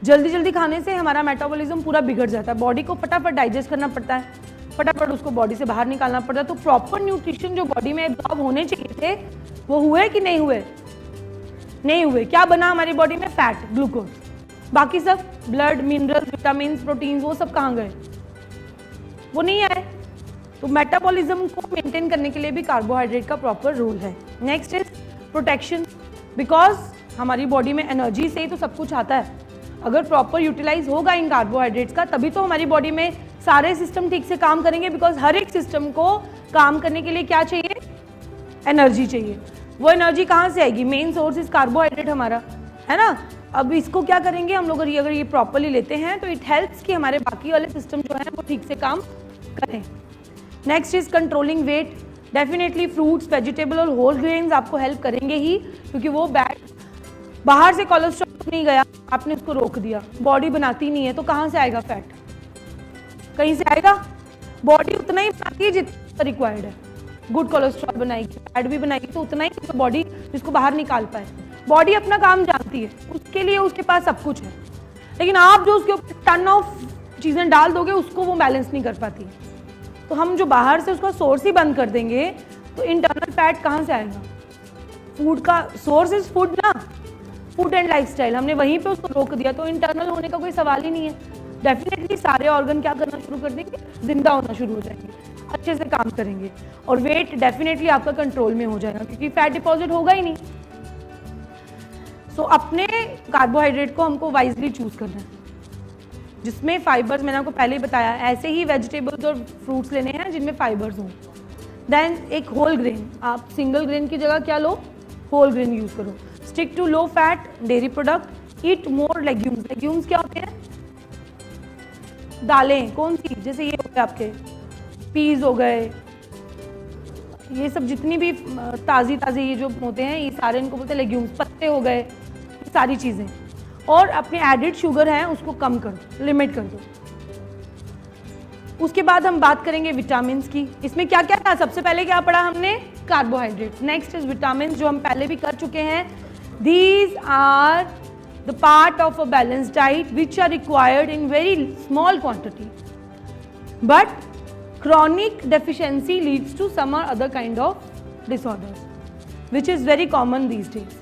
जल्दी जल्दी खाने से हमारा मेटाबॉलिज्म पूरा बिगड़ जाता है, बॉडी को फटाफट डाइजेस्ट करना पड़ता है, फटाफट उसको बॉडी से बाहर निकालना पड़ता है। तो प्रॉपर न्यूट्रिशन जो बॉडी में एब्जॉर्ब होने चाहिए थे वो हुए कि नहीं हुए, नहीं हुए। क्या बना हमारी बॉडी में, फैट, ग्लूकोज, बाकी सब ब्लड, मिनरल्स, विटामिन, प्रोटीन, वो सब कहाँ गए, वो नहीं आए। तो मेटाबॉलिज्म को मेंटेन करने के लिए भी कार्बोहाइड्रेट का प्रॉपर रोल है। नेक्स्ट इज प्रोटेक्शन, बिकॉज हमारी बॉडी में एनर्जी से ही तो सब कुछ आता है। अगर प्रॉपर यूटिलाइज होगा इन कार्बोहाइड्रेट्स का, तभी तो हमारी बॉडी में सारे सिस्टम ठीक से काम करेंगे। बिकॉज हर एक सिस्टम को काम करने के लिए क्या चाहिए, एनर्जी चाहिए। वो एनर्जी कहाँ से आएगी, मेन सोर्स इज कार्बोहाइड्रेट हमारा, है ना। अब इसको क्या करेंगे हम लोग, अगर ये प्रॉपरली लेते हैं तो इट हेल्प्स कि हमारे बाकी वाले सिस्टम जो है वो ठीक से काम करें। Next is controlling weight. Definitely fruits, vegetable और होल ग्रेन्स आपको हेल्प करेंगे ही, क्योंकि वो बाहर से कोलेस्ट्रॉल नहीं गया, आपने उसको रोक दिया, बॉडी बनाती नहीं है, तो कहाँ से आएगा फैट, कहीं से आएगा। बॉडी उतना ही बनाती है जितना रिक्वायर्ड है। गुड कोलेस्ट्रॉल बनाएगी, फैट भी बनाएगी, तो उतना ही तो बॉडी जिसको बाहर निकाल पाए। बॉडी अपना काम जानती है, उसके लिए उसके पास सब कुछ है। लेकिन आप जो उसके ऊपर टन ऑफ चीज़ें डाल दोगे उसको वो बैलेंस नहीं कर पाती। तो हम जो बाहर से उसका सोर्स ही बंद कर देंगे तो इंटरनल फैट कहाँ से आएगा। फूड का सोर्स इज फूड ना, फूड एंड लाइफस्टाइल, हमने वहीं पे उसको रोक दिया तो इंटरनल होने का कोई सवाल ही नहीं है। डेफिनेटली सारे ऑर्गन क्या करना शुरू कर देंगे, जिंदा होना शुरू हो जाएंगे, अच्छे से काम करेंगे, और वेट डेफिनेटली आपका कंट्रोल में हो जाएगा, क्योंकि फैट डिपॉजिट होगा ही नहीं। सो अपने कार्बोहाइड्रेट को हमको वाइजली चूज करना है, जिसमें फाइबर्स, मैंने आपको पहले ही बताया, ऐसे ही वेजिटेबल्स और फ्रूट्स लेने हैं जिनमें फाइबर्स हों। देन एक होल ग्रेन, आप सिंगल ग्रेन की जगह क्या लो, होल ग्रेन यूज करो। Stick to low fat dairy product, eat more legumes. Legumes क्या होते हैं? दालें। कौन सी? जैसे ये हो गए आपके पीज हो गए, ये सब जितनी भी ताज़ी ये जो होते हैं, ये सारे इनको बोलते हैं लेग्यूम्स। पत्ते हो गए, ये सारी चीज़ें। और अपने एडिड शुगर है उसको कम कर दो, लिमिट कर दो। उसके बाद हम बात करेंगे विटामिन की। इसमें क्या क्या था? सबसे पहले क्या पढ़ा हमने? कार्बोहाइड्रेट्स। नेक्स्ट इज विटामिन, जो हम पहले भी कर चुके हैं। These are the part of a balance diet which are required in very small quantity, but chronic deficiency leads to some or other kind of disorders which is very common these days.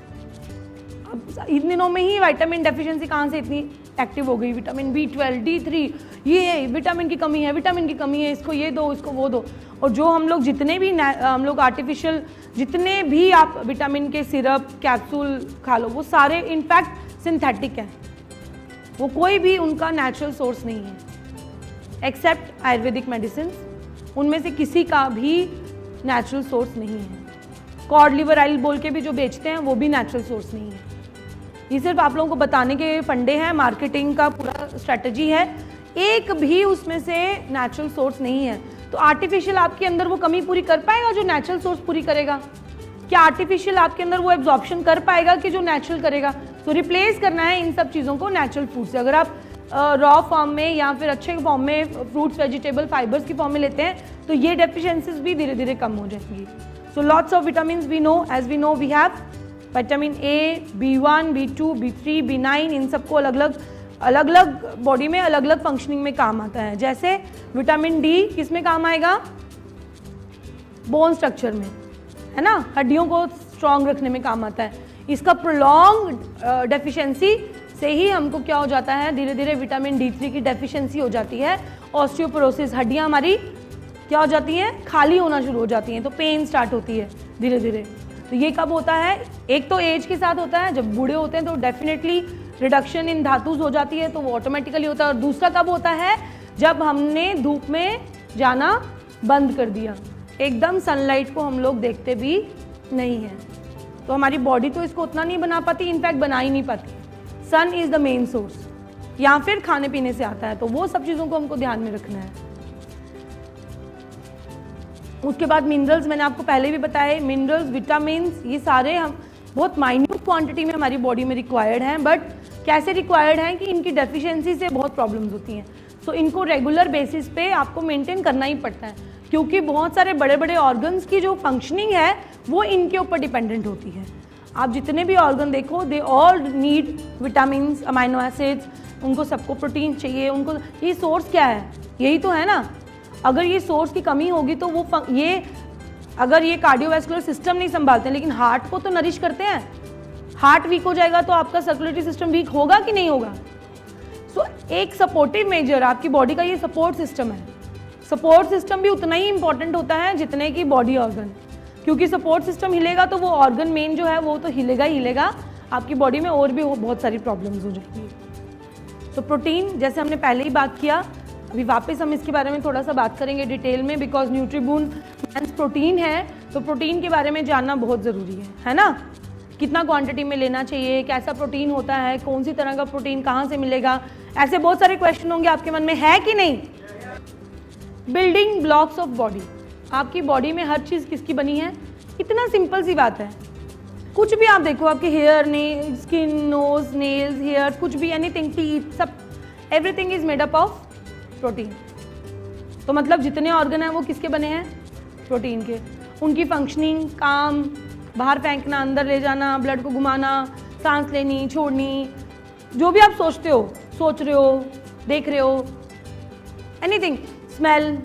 अब इन दिनों में ही vitamin deficiency कहाँ से इतनी active हो गई? Vitamin B12, D3, ये vitamin की कमी है, विटामिन की कमी है, इसको ये दो, इसको वो दो। और जो हम लोग जितने भी हम लोग आर्टिफिशियल जितने भी आप विटामिन के सिरप कैप्सूल खा लो, वो सारे इनफैक्ट सिंथेटिक हैं। वो कोई भी उनका नेचुरल सोर्स नहीं है, एक्सेप्ट आयुर्वेदिक मेडिसिन। उनमें से किसी का भी नेचुरल सोर्स नहीं है। कॉड लिवर ऑयल बोल के भी जो बेचते हैं वो भी नेचुरल सोर्स नहीं है। ये सिर्फ आप लोगों को बताने के फंडे हैं, मार्केटिंग का पूरा स्ट्रेटजी है। एक भी उसमें से नेचुरल सोर्स नहीं है। तो आर्टिफिशियल आपके अंदर वो कमी पूरी कर पाएगा जो नेचुरल सोर्स पूरी करेगा? क्या आर्टिफिशियल आपके अंदर वो एब्जॉर्प्शन कर पाएगा कि जो नेचुरल करेगा? तो रिप्लेस करना है इन सब चीज़ों को नेचुरल फूड से। अगर आप रॉ फॉर्म में या फिर अच्छे फॉर्म में फ्रूट्स वेजिटेबल फाइबर्स की फॉर्म में लेते हैं तो ये डेफिशिएंसीज भी धीरे धीरे कम हो जाएंगी। So lots of vitamin we know, as we know we have vitamin A, B1, B2, B3, B9। इन सबको अलग अलग बॉडी में अलग अलग फंक्शनिंग में काम आता है। जैसे विटामिन डी किस में काम आएगा? बोन स्ट्रक्चर में, है ना, हड्डियों को स्ट्रॉन्ग रखने में काम आता है। इसका प्रोलॉन्ग डेफिशिएंसी से ही हमको क्या हो जाता है? धीरे धीरे विटामिन D3 की डेफिशिएंसी हो जाती है। ऑस्टियोपोरोसिस, हड्डियां हमारी क्या हो जाती हैं? खाली होना शुरू हो जाती हैं। तो पेन स्टार्ट होती है धीरे धीरे। तो ये कब होता है? एक तो एज के साथ होता है, जब बूढ़े होते हैं तो डेफिनेटली रिडक्शन इन धातुज हो जाती है, तो वो ऑटोमेटिकली होता है। और दूसरा कब होता है? जब हमने धूप में जाना बंद कर दिया, एकदम सनलाइट को हम लोग देखते भी नहीं हैं, तो हमारी बॉडी तो इसको उतना नहीं बना पाती, इनफैक्ट बना ही नहीं पाती। सन इज द मेन सोर्स, या फिर खाने पीने से आता है। तो वो सब चीज़ों को हमको ध्यान में रखना है। उसके बाद मिनरल्स, मैंने आपको पहले भी बताया, मिनरल्स, विटामिन, ये सारे हम बहुत माइन्यूट क्वांटिटी में हमारी बॉडी में रिक्वायर्ड हैं। बट कैसे रिक्वायर्ड हैं कि इनकी डेफिशिएंसी से बहुत प्रॉब्लम्स होती हैं। सो इनको रेगुलर बेसिस पे आपको मेंटेन करना ही पड़ता है, क्योंकि बहुत सारे बड़े बड़े ऑर्गन्स की जो फंक्शनिंग है वो इनके ऊपर डिपेंडेंट होती है। आप जितने भी ऑर्गन देखो, they all need vitamin, amino acids, उनको सबको प्रोटीन चाहिए। उनको ये सोर्स क्या है? यही तो है ना। अगर ये सोर्स की कमी होगी तो वो अगर ये कार्डियोवैस्कुलर सिस्टम नहीं संभालते हैं, लेकिन हार्ट को तो नरिश करते हैं। हार्ट वीक हो जाएगा तो आपका सर्कुलेटरी सिस्टम वीक होगा कि नहीं होगा? सो एक सपोर्टिव मेजर आपकी बॉडी का ये सपोर्ट सिस्टम है। सपोर्ट सिस्टम भी उतना ही इंपॉर्टेंट होता है जितने की बॉडी ऑर्गन, क्योंकि सपोर्ट सिस्टम हिलेगा तो वो ऑर्गन मेन जो है वो तो हिलेगा ही हिलेगा। आपकी बॉडी में और भी बहुत सारी प्रॉब्लम्स हो जाएंगी। तो प्रोटीन, जैसे हमने पहले ही बात किया, अभी वापस हम इसके बारे में थोड़ा सा बात करेंगे डिटेल में, बिकॉज न्यूट्रीबून मेंस प्रोटीन है, तो प्रोटीन के बारे में जानना बहुत ज़रूरी है ना। कितना क्वांटिटी में लेना चाहिए, कैसा प्रोटीन होता है, कौन सी तरह का प्रोटीन कहाँ से मिलेगा, ऐसे बहुत सारे क्वेश्चन होंगे आपके मन में, है कि नहीं। बिल्डिंग ब्लॉक्स ऑफ बॉडी, आपकी बॉडी में हर चीज़ किसकी बनी है? इतना सिंपल सी बात है। कुछ भी आप देखो, आपके हेयर, ने स्किन, नोज, नेल्स, हेयर, कुछ भी, एनीथिंग, टीथ, सब, everything is made up of protein. तो मतलब जितने ऑर्गन हैं वो किसके बने हैं? प्रोटीन के। उनकी फंक्शनिंग, काम, बाहर फेंकना, अंदर ले जाना, ब्लड को घुमाना, सांस लेनी, छोड़नी, जो भी आप सोचते हो, सोच रहे हो, देख रहे हो, एनीथिंग, स्मेल,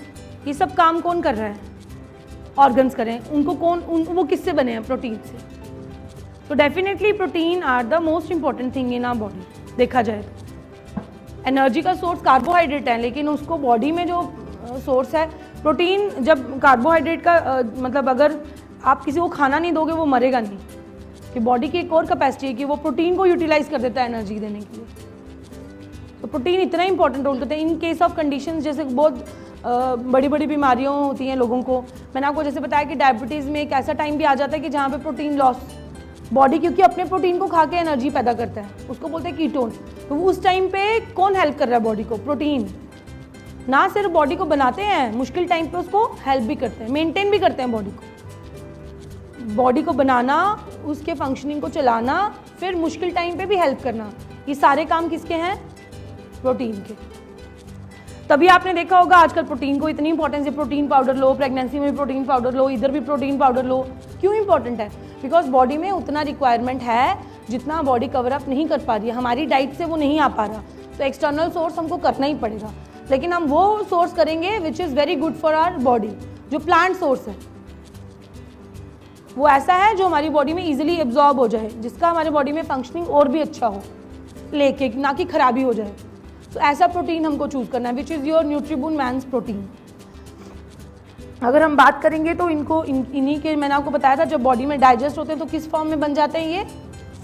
ये सब काम कौन कर रहा है? ऑर्गन्स करें। उनको वो किससे बने हैं? प्रोटीन से। तो definitely protein are the most important thing in our body. देखा जाए तो एनर्जी का सोर्स कार्बोहाइड्रेट है, लेकिन उसको बॉडी में जो सोर्स है प्रोटीन। जब कार्बोहाइड्रेट का मतलब अगर आप किसी को खाना नहीं दोगे वो मरेगा नहीं, कि बॉडी की एक और कैपेसिटी है कि वो प्रोटीन को यूटिलाइज कर देता है एनर्जी देने के लिए। तो प्रोटीन इतना इंपॉर्टेंट रोल करता है इन केस ऑफ कंडीशंस, जैसे बहुत बड़ी बड़ी बीमारियां होती हैं लोगों को। मैंने आपको जैसे बताया कि डायबिटीज़ में एक ऐसा टाइम भी आ जाता है कि जहाँ पे प्रोटीन लॉस बॉडी क्योंकि अपने प्रोटीन को खा के एनर्जी पैदा करता है, उसको बोलते हैं कीटोन। तो उस टाइम पे कौन हेल्प कर रहा है बॉडी को? प्रोटीन। ना सिर्फ बॉडी को बनाते हैं, मुश्किल टाइम पे उसको हेल्प भी करते हैं, मेंटेन भी करते हैं बॉडी को। बॉडी को बनाना, उसके फंक्शनिंग को चलाना, फिर मुश्किल टाइम पे भी हेल्प करना, ये सारे काम किसके हैं? प्रोटीन के। तभी आपने देखा होगा आजकल प्रोटीन को इतनी इंपॉर्टेंस है, प्रोटीन पाउडर लो, प्रेगनेंसी में भी प्रोटीन पाउडर लो, इधर भी प्रोटीन पाउडर लो। क्यों इंपॉर्टेंट है? बिकॉज बॉडी में उतना रिक्वायरमेंट है जितना बॉडी कवर अप नहीं कर पा रही है, हमारी डाइट से वो नहीं आ पा रहा, तो एक्सटर्नल सोर्स हमको करना ही पड़ेगा। लेकिन हम वो सोर्स करेंगे which is very good for our body, जो प्लांट सोर्स है, वो ऐसा है जो हमारी बॉडी में इजीली एब्जॉर्ब हो जाए, जिसका हमारे बॉडी में फंक्शनिंग और भी अच्छा हो, लेके ना कि खराबी हो जाए। तो ऐसा प्रोटीन हमको चूज करना है which is your Nutribun men's protein. अगर हम बात करेंगे तो इनको इन्हीं के, मैंने आपको बताया था जब बॉडी में डाइजेस्ट होते हैं तो किस फॉर्म में बन जाते हैं ये?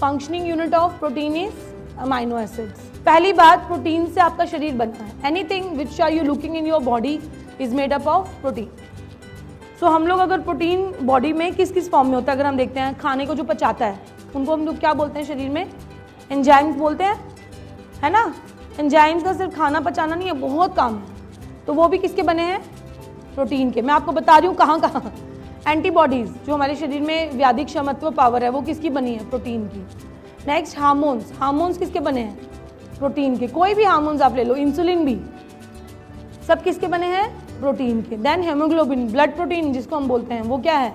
Functioning unit of protein is amino acids. पहली बात, प्रोटीन से आपका शरीर बनता है। Anything which are you looking in your body is made up of protein. So हम लोग अगर प्रोटीन बॉडी में किस किस फॉर्म में होता है, अगर हम देखते हैं खाने को जो पचाता है उनको हम लोग क्या बोलते हैं शरीर में? एंजाइम्स बोलते हैं, है ना। एंजाइम्स का सिर्फ खाना पचाना नहीं है, बहुत काम है। तो वो भी किसके बने हैं? प्रोटीन के। मैं आपको बता रही हूँ कहाँ कहाँ। एंटीबॉडीज, जो हमारे शरीर में व्याधि क्षमत्व पावर है, वो किसकी बनी है? प्रोटीन की। नेक्स्ट हार्मोन्स, हार्मोन्स किसके बने हैं? प्रोटीन के। कोई भी हार्मोन्स आप ले लो, इंसुलिन भी, सब किसके बने हैं? प्रोटीन के। देन हेमोग्लोबिन, ब्लड प्रोटीन जिसको हम बोलते हैं, वो क्या है?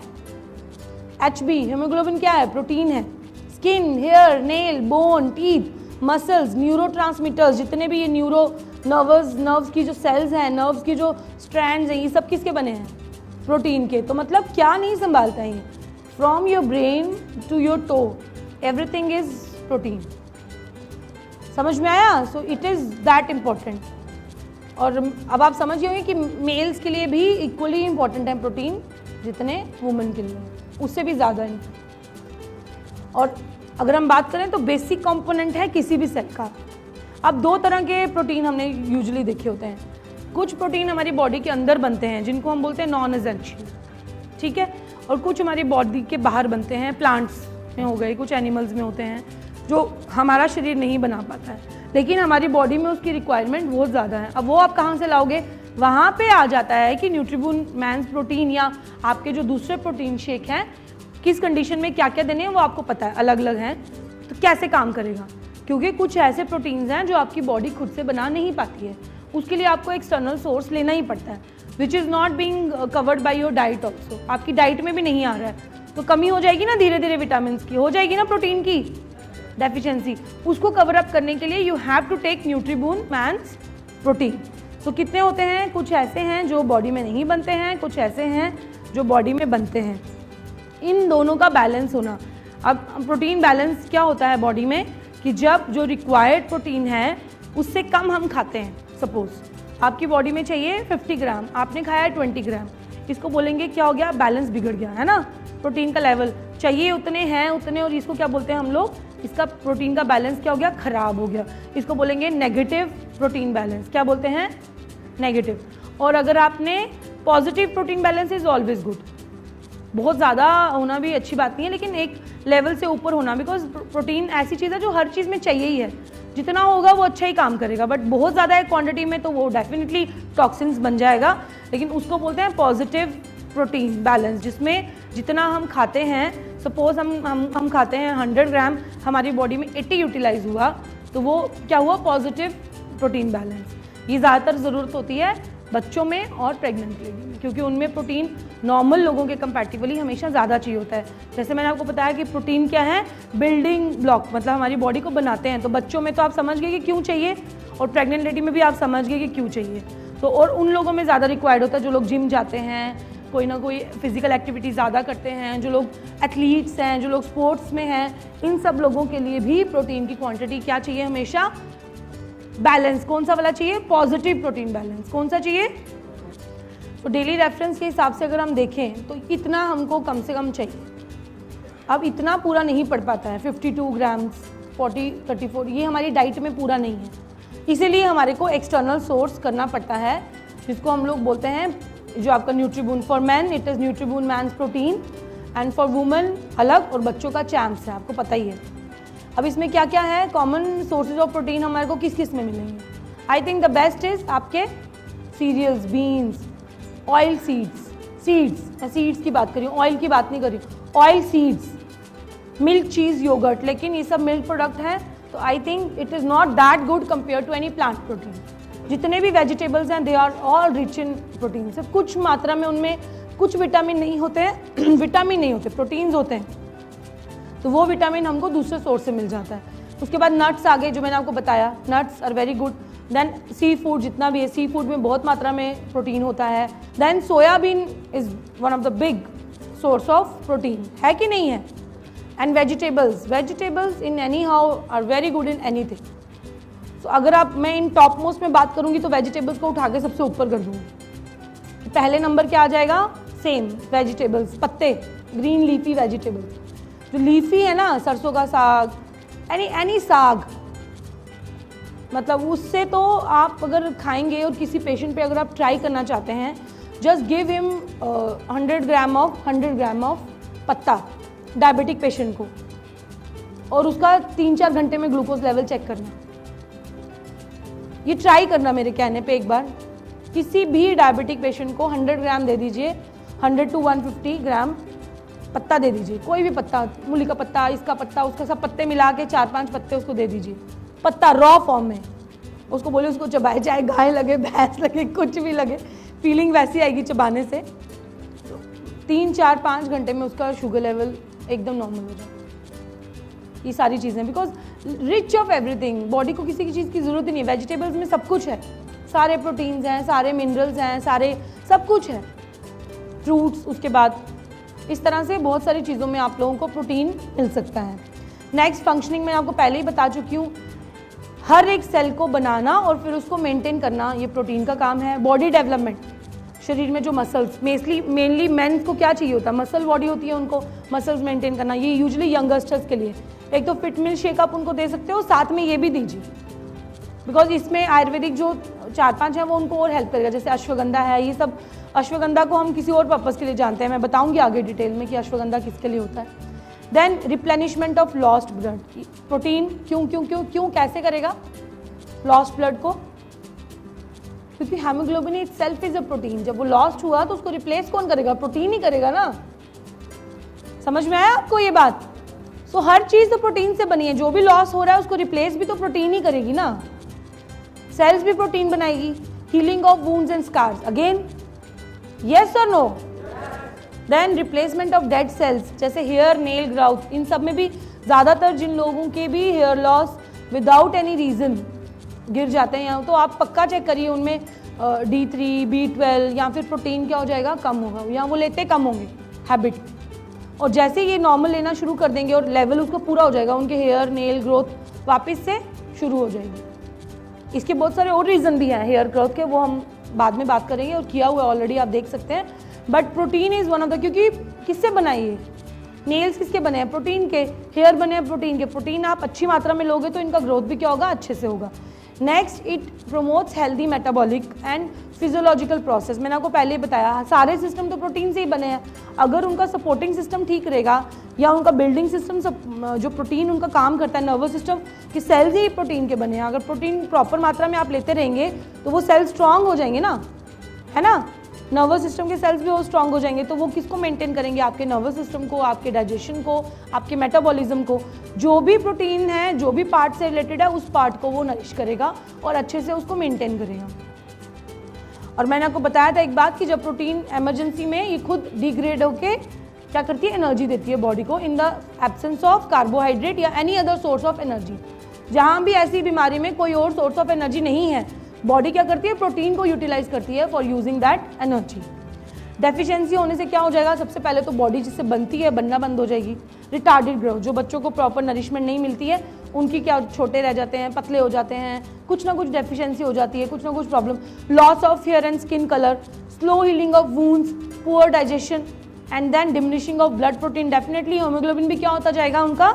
HB। हेमोग्लोबिन क्या है? प्रोटीन है। Skin, hair, nail, bone, teeth, muscles, neurotransmitters, जितने भी ये नर्व्स की जो सेल्स हैं, नर्व्स की जो स्ट्रैंड्स हैं, ये सब किसके बने हैं? प्रोटीन के। तो मतलब क्या नहीं संभालता है ये? From your brain to your toe everything is protein. समझ में आया? So it is that important. और अब आप समझ गए होंगे कि मेल्स के लिए भी इक्वली इम्पॉर्टेंट है प्रोटीन जितने वुमेन के लिए, उससे भी ज़्यादा है। और अगर हम बात करें तो बेसिक कंपोनेंट है किसी भी सेल का। अब दो तरह के प्रोटीन हमने यूजुअली देखे होते हैं। कुछ प्रोटीन हमारी बॉडी के अंदर बनते हैं जिनको हम बोलते हैं नॉन एसेंशियल, ठीक है, और कुछ हमारी बॉडी के बाहर बनते हैं, प्लांट्स में हो गए, कुछ एनिमल्स में होते हैं जो हमारा शरीर नहीं बना पाता है, लेकिन हमारी बॉडी में उसकी रिक्वायरमेंट बहुत ज़्यादा है। अब वो आप कहाँ से लाओगे? वहाँ पे आ जाता है कि न्यूट्रीबून मैंस प्रोटीन या आपके जो दूसरे प्रोटीन शेक हैं, किस कंडीशन में क्या क्या देने हैं वो आपको पता है, अलग अलग हैं, तो कैसे काम करेगा। क्योंकि कुछ ऐसे प्रोटीन्स हैं जो आपकी बॉडी खुद से बना नहीं पाती है, उसके लिए आपको एक्सटर्नल सोर्स लेना ही पड़ता है, which is not being covered by your diet also. आपकी डाइट में भी नहीं आ रहा है, तो कमी हो जाएगी ना धीरे धीरे, विटामिन की हो जाएगी ना, प्रोटीन की डेफिशिएंसी। उसको कवर अप करने के लिए you have to take Nutribun men's protein. तो कितने होते हैं? कुछ ऐसे हैं जो बॉडी में नहीं बनते हैं, कुछ ऐसे हैं जो बॉडी में बनते हैं। इन दोनों का बैलेंस होना। अब प्रोटीन बैलेंस क्या होता है बॉडी में कि जब जो रिक्वायर्ड प्रोटीन है उससे कम हम खाते हैं। सपोज आपकी बॉडी में चाहिए 50 ग्राम, आपने खाया 20 ग्राम, इसको बोलेंगे क्या हो गया? बैलेंस बिगड़ गया, है ना। प्रोटीन का लेवल चाहिए उतने हैं उतने, और इसको क्या बोलते हैं हम लोग? इसका प्रोटीन का बैलेंस क्या हो गया? खराब हो गया। इसको बोलेंगे नेगेटिव प्रोटीन बैलेंस। क्या बोलते हैं? नेगेटिव। और अगर आपने positive protein balance is always good, बहुत ज़्यादा होना भी अच्छी बात नहीं है, लेकिन एक लेवल से ऊपर होना, बिकॉज प्रोटीन ऐसी चीज़ है जो हर चीज़ में चाहिए ही है, जितना होगा वो अच्छा ही काम करेगा, बट बहुत ज़्यादा है क्वांटिटी में तो वो डेफिनेटली टॉक्सिन्स बन जाएगा। लेकिन उसको बोलते हैं पॉजिटिव प्रोटीन बैलेंस, जिसमें जितना हम खाते हैं, सपोज हम खाते हैं 100 ग्राम, हमारी बॉडी में 80 यूटिलाइज हुआ, तो वो क्या हुआ? Positive protein balance. ये ज़्यादातर ज़रूरत होती है बच्चों में और प्रेग्नेंट लेडी में, क्योंकि उनमें प्रोटीन नॉर्मल लोगों के कंपैरेटिवली हमेशा ज़्यादा चाहिए होता है। जैसे मैंने आपको बताया कि प्रोटीन क्या है? बिल्डिंग ब्लॉक, मतलब हमारी बॉडी को बनाते हैं। तो बच्चों में तो आप समझ गए कि क्यों चाहिए, और प्रेग्नेंट लेडी में भी आप समझ गए कि क्यों चाहिए। तो और उन लोगों में ज़्यादा रिक्वायर्ड होता है जो लोग जिम जाते हैं, कोई ना कोई फिजिकल एक्टिविटी ज़्यादा करते हैं, जो लोग एथलीट्स हैं, जो लोग स्पोर्ट्स में हैं, इन सब लोगों के लिए भी प्रोटीन की क्वांटिटी क्या चाहिए? हमेशा बैलेंस। कौन सा वाला चाहिए? Positive protein balance. कौन सा चाहिए? तो डेली रेफरेंस के हिसाब से अगर हम देखें तो इतना हमको कम से कम चाहिए। अब इतना पूरा नहीं पड़ पाता है, 52 ग्राम्स, 40, 34, ये हमारी डाइट में पूरा नहीं है, इसीलिए हमारे को एक्सटर्नल सोर्स करना पड़ता है, जिसको हम लोग बोलते हैं जो आपका Nutribun. For man it is Nutribun men's protein, and for women अलग और बच्चों का चैम्प्स है, आपको पता ही है। अब इसमें क्या क्या है, कॉमन सोर्सेज ऑफ प्रोटीन हमारे को किस किस में मिलेंगे? I think the best is आपके सीरियल्स, बीन्स, ऑयल सीड्स, मैं सीड्स की बात कर रही हूँ, ऑयल की बात नहीं कर रही हूँ, oil seeds, milk, cheese, yogurt, लेकिन ये सब मिल्क प्रोडक्ट हैं तो I think it is not that good compare to any plant protein. जितने भी वेजिटेबल्स हैं they are all rich in protein. सिर्फ कुछ मात्रा में उनमें कुछ विटामिन नहीं होते हैं विटामिन नहीं होते, प्रोटीन्स होते हैं, तो वो विटामिन हमको दूसरे सोर्स से मिल जाता है। उसके बाद नट्स आ गए, जो मैंने आपको बताया, nuts are very good. Then seafood, जितना भी है सी फूड में बहुत मात्रा में प्रोटीन होता है। Then soybean is one of the big source of protein, है कि नहीं है? And vegetables in any how are very good in anything. तो अगर आप, मैं इन टॉप मोस्ट में बात करूंगी तो वेजिटेबल्स को उठा के सबसे ऊपर कर दूंगी। पहले नंबर क्या आ जाएगा? सेम वेजिटेबल्स, पत्ते, ग्रीन लीफी वेजिटेबल्स। जो लीफी है ना, सरसों का साग, एनी साग, मतलब उससे तो आप अगर खाएंगे और किसी पेशेंट पे अगर आप ट्राई करना चाहते हैं, just give him 100 gram of पत्ता डायबिटिक पेशेंट को, और उसका 3-4 घंटे में ग्लूकोज लेवल चेक करना। ये ट्राई करना मेरे कहने पे एक बार। किसी भी डायबिटिक पेशेंट को 100 ग्राम दे दीजिए, 100 to 150 ग्राम पत्ता दे दीजिए, कोई भी पत्ता, मूली का पत्ता, इसका पत्ता, उसका, सब पत्ते मिला के 4-5 पत्ते उसको दे दीजिए, पत्ता रॉ फॉर्म में। उसको बोले उसको चबाए, चाहे गाय लगे, भैंस लगे, कुछ भी लगे, फीलिंग वैसी आएगी चबाने से। 3-4-5 घंटे में उसका शुगर लेवल एकदम नॉर्मल हो जाए। ये सारी चीज़ें, because rich of everything, body को किसी की चीज़ की ज़रूरत ही नहीं है। वेजिटेबल्स में सब कुछ है, सारे प्रोटीन्स हैं, सारे मिनरल्स हैं, सारे सब कुछ है, फ्रूट्स। उसके बाद इस तरह से बहुत सारी चीज़ों में आप लोगों को प्रोटीन मिल सकता है। नेक्स्ट, फंक्शनिंग मैं आपको पहले ही बता चुकी हूँ। हर एक सेल को बनाना और फिर उसको मेंटेन करना, ये प्रोटीन का काम है। बॉडी डेवलपमेंट, शरीर में जो मसल्स, मेनली मेंस को क्या चाहिए होता है? मसल बॉडी होती है, उनको मसल्स मेंटेन करना। ये यूजुअली यंगस्टर्स के लिए, एक तो फिट मिल शेक आप उनको दे सकते हो, साथ में ये भी दीजिए, बिकॉज इसमें आयुर्वेदिक जो 4-5 है वो उनको और हेल्प करेगा। जैसे अश्वगंधा है, ये सब, अश्वगंधा को हम किसी और पर्पज़ के लिए जानते हैं, मैं बताऊंगी आगे डिटेल में कि अश्वगंधा किसके लिए होता है। Then replenishment of lost blood, protein क्यों कैसे करेगा लॉस्ट ब्लड को? क्योंकि haemoglobin itself is a protein. जब वो लॉस्ट हुआ तो उसको रिप्लेस कौन करेगा? प्रोटीन ही करेगा ना। समझ में आया आपको ये बात? सो हर चीज तो प्रोटीन से बनी है, जो भी लॉस हो रहा है उसको रिप्लेस भी तो प्रोटीन ही करेगी ना। सेल्स भी प्रोटीन बनाएगी। Healing of wounds and scars, again yes और no? Then replacement of dead cells, जैसे हेयर, नेल ग्राउथ, इन सब में भी ज़्यादातर जिन लोगों के भी hair loss without any reason गिर जाते हैं, तो आप पक्का चेक करिए उनमें D3, B12 या फिर प्रोटीन क्या हो जाएगा? कम होगा, या वो लेते कम होंगे हैबिट। और जैसे ये नॉर्मल लेना शुरू कर देंगे और लेवल उसको पूरा हो जाएगा, उनके हेयर, नेल ग्रोथ वापस से शुरू हो जाएगी। इसके बहुत सारे और रीज़न भी हैं हेयर ग्रोथ के, वो हम बाद में बात करेंगे, और किया हुआ ऑलरेडी आप देख सकते हैं। But protein is one of the, क्योंकि किससे बनाई है? नेल्स किसके बने हैं? प्रोटीन के। हेयर बने हैं प्रोटीन के। प्रोटीन आप अच्छी मात्रा में लोगे तो इनका ग्रोथ भी क्या होगा? अच्छे से होगा। Next, it promotes healthy metabolic and physiological process. मैंने आपको पहले ही बताया, सारे सिस्टम तो प्रोटीन से ही बने हैं। अगर उनका सपोर्टिंग सिस्टम ठीक रहेगा, या उनका बिल्डिंग सिस्टम जो प्रोटीन उनका काम करता है, नर्वस सिस्टम की सेल्स ही प्रोटीन के बने हैं। अगर प्रोटीन प्रॉपर मात्रा में आप लेते रहेंगे तो वो सेल्स स्ट्रांग हो जाएंगे ना, है ना? नर्वस सिस्टम के सेल्स भी वो स्ट्रांग हो जाएंगे, तो वो किसको मेंटेन करेंगे? आपके नर्वस सिस्टम को, आपके डाइजेशन को, आपके मेटाबॉलिज्म को। जो भी प्रोटीन है, जो भी पार्ट से रिलेटेड है, उस पार्ट को वो नरिश करेगा और अच्छे से उसको मेंटेन करेगा। और मैंने आपको बताया था एक बात कि जब प्रोटीन इमरजेंसी में ये खुद डिग्रेड होके क्या करती है? एनर्जी देती है बॉडी को, in the absence of carbohydrate या any other source of energy. जहाँ भी ऐसी बीमारी में कोई और सोर्स ऑफ एनर्जी नहीं है, बॉडी क्या करती है? प्रोटीन को यूटिलाइज करती है for using that energy. Deficiency होने से क्या हो जाएगा? सबसे पहले तो बॉडी जिससे बनती है बनना बंद हो जाएगी। रिटार्डेड ग्रोथ, जो बच्चों को प्रॉपर नरिशमेंट नहीं मिलती है, उनकी क्या, छोटे रह जाते हैं, पतले हो जाते हैं, कुछ ना कुछ डेफिशिएंसी हो जाती है, कुछ ना कुछ problem. Loss of hair and skin colour, slow healing of wounds, poor digestion and then diminishing of blood protein. Definitely haemoglobin भी क्या होता जाएगा? उनका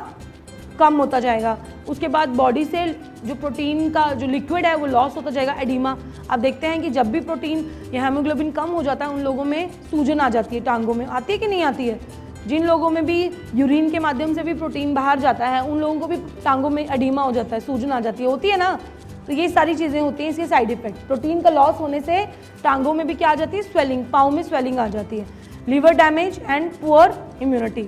कम होता जाएगा। उसके बाद बॉडी से जो प्रोटीन का जो लिक्विड है वो लॉस होता जाएगा। एडिमा, आप देखते हैं कि जब भी प्रोटीन या हीमोग्लोबिन कम हो जाता है, उन लोगों में सूजन आ जाती है, टांगों में आती है कि नहीं आती है? जिन लोगों में भी यूरिन के माध्यम से भी प्रोटीन बाहर जाता है उन लोगों को भी टांगों में एडीमा हो जाता है, सूजन आ जाती है, होती है ना। तो ये सारी चीज़ें होती हैं इसके साइड इफेक्ट। प्रोटीन का लॉस होने से टांगों में भी क्या आ जाती है, स्वेलिंग, पाँव में स्वेलिंग आ जाती है। Liver damage and poor immunity,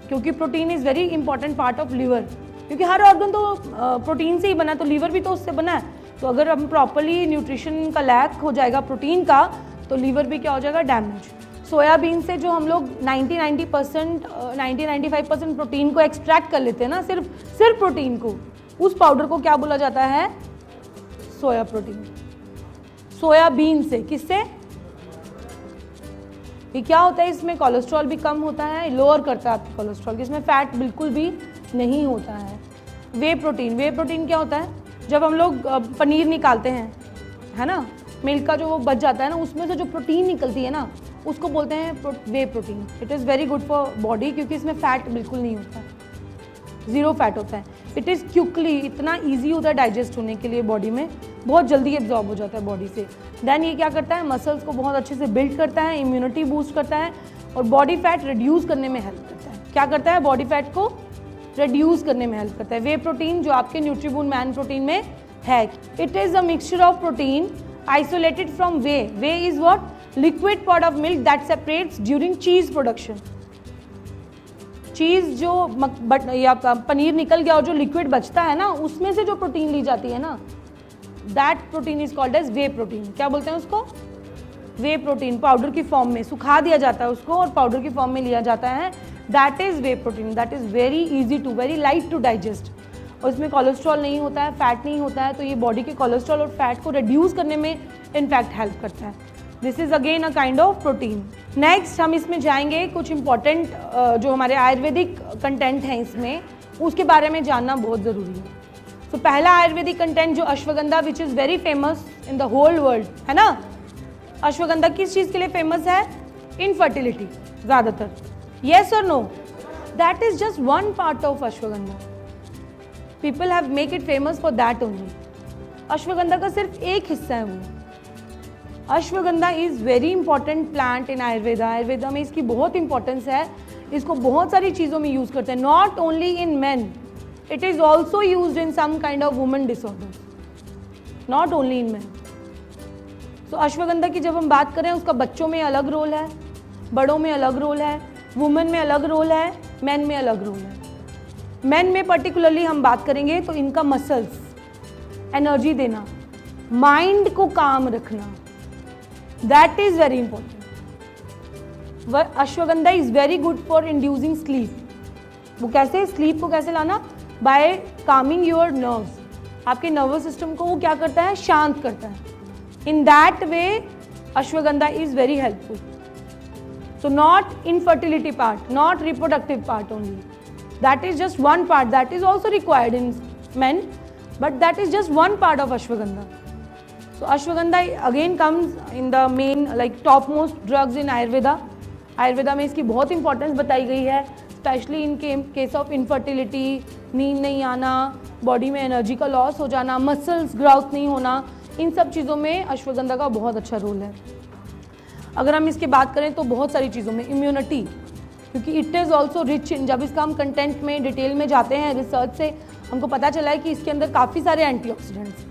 क्योंकि protein is very important part of liver, क्योंकि हर ऑर्गन तो प्रोटीन से ही बना है, तो लीवर भी तो उससे बना है। तो अगर हम प्रॉपरली न्यूट्रिशन का लैक हो जाएगा प्रोटीन का, तो लीवर भी क्या हो जाएगा, डैमेज। सोयाबीन से जो हम लोग 90-95% प्रोटीन को एक्सट्रैक्ट कर लेते हैं ना, सिर्फ प्रोटीन को, उस पाउडर को क्या बोला जाता है, सोया प्रोटीन। सोयाबीन से, किससे, ये क्या होता है, इसमें कोलेस्ट्रॉल भी कम होता है, लोअर करता है आपकी कोलेस्ट्रॉल, इसमें फैट बिल्कुल भी नहीं होता है। वे प्रोटीन क्या होता है, जब हम लोग पनीर निकालते हैं, है ना, मिल्क का जो वो बच जाता है ना, उसमें से जो प्रोटीन निकलती है ना, उसको बोलते हैं whey protein. It is very good for body, क्योंकि इसमें फैट बिल्कुल नहीं होता, 0 फैट होता है। इट इज़ क्विकली, इतना ईजी होता है डाइजेस्ट होने के लिए, बॉडी में बहुत जल्दी एब्जॉर्ब हो जाता है बॉडी से। देन ये क्या करता है, मसल्स को बहुत अच्छे से बिल्ड करता है, इम्यूनिटी बूस्ट करता है, और बॉडी फैट रिड्यूस करने में हेल्प करता है। क्या करता है, बॉडी फैट को रिड्यूस करने में हेल्प करता है। वे प्रोटीन जो आपके न्यूट्रीबून मैन प्रोटीन में है, it is a mixture of protein isolated from way. Way is what, liquid part of milk that separates during चीज प्रोडक्शन। चीज जो या पनीर निकल गया और जो लिक्विड बचता है ना, उसमें से जो प्रोटीन ली जाती है ना, that protein is called as whey protein. क्या बोलते हैं उसको, वे प्रोटीन। पाउडर की फॉर्म में सुखा दिया जाता है उसको और पाउडर की फॉर्म में लिया जाता है, that is whey protein. That is very easy to, very light to digest, और इसमें कोलेस्ट्रॉल नहीं होता है, फैट नहीं होता है, तो ये बॉडी के कोलेस्ट्रॉल और फैट को रिड्यूस करने में इनफैक्ट हेल्प करता है। This is again a kind of protein. Next हम इसमें जाएंगे कुछ इंपॉर्टेंट जो हमारे आयुर्वेदिक कंटेंट हैं इसमें, उसके बारे में जानना बहुत ज़रूरी है। तो पहला आयुर्वेदिक कंटेंट जो ashwagandha, which is very famous in the whole world, है ना। अश्वगंधा किस चीज़ के लिए फेमस है, इनफर्टिलिटी ज़्यादातर। येस और no, that is just one part of ashwagandha. People have make it famous for that only. Ashwagandha का सिर्फ एक हिस्सा है वो। Ashwagandha is very important plant in Ayurveda. Ayurveda में इसकी बहुत इंपॉर्टेंस है, इसको बहुत सारी चीज़ों में यूज़ करते हैं, not only in men, it is also used in some kind of women disorders, not only in men. तो अश्वगंधा की जब हम बात करें, उसका बच्चों में अलग रोल है, बड़ों में अलग रोल है, वुमेन में अलग रोल है, मैन में अलग रोल है। मैन में पर्टिकुलरली हम बात करेंगे तो इनका मसल्स, एनर्जी देना, माइंड को काम रखना, that is very important. Ashwagandha is very good for inducing sleep. वो कैसे, स्लीप को कैसे लाना, बाय कामिंग योर नर्व्स। आपके नर्वस सिस्टम को वो क्या करता है, शांत करता है। इन that way ashwagandha is very helpful. So not infertility part, not reproductive part only. That is just one part. That is also required in men, but that is just one part of ashwagandha. So ashwagandha again comes in the main like topmost drugs in Ayurveda. Ayurveda में इसकी बहुत importance बताई गई है, especially in case of infertility, नींद नहीं आना, body में एनर्जी का लॉस हो जाना, मसल्स ग्रोथ नहीं होना, इन सब चीज़ों में अश्वगंधा का बहुत अच्छा रोल है। अगर हम इसकी बात करें तो बहुत सारी चीज़ों में, इम्यूनिटी, क्योंकि it is also rich in, जब इसका हम कंटेंट में डिटेल में जाते हैं, रिसर्च से हमको पता चला है कि इसके अंदर काफ़ी सारे antioxidants,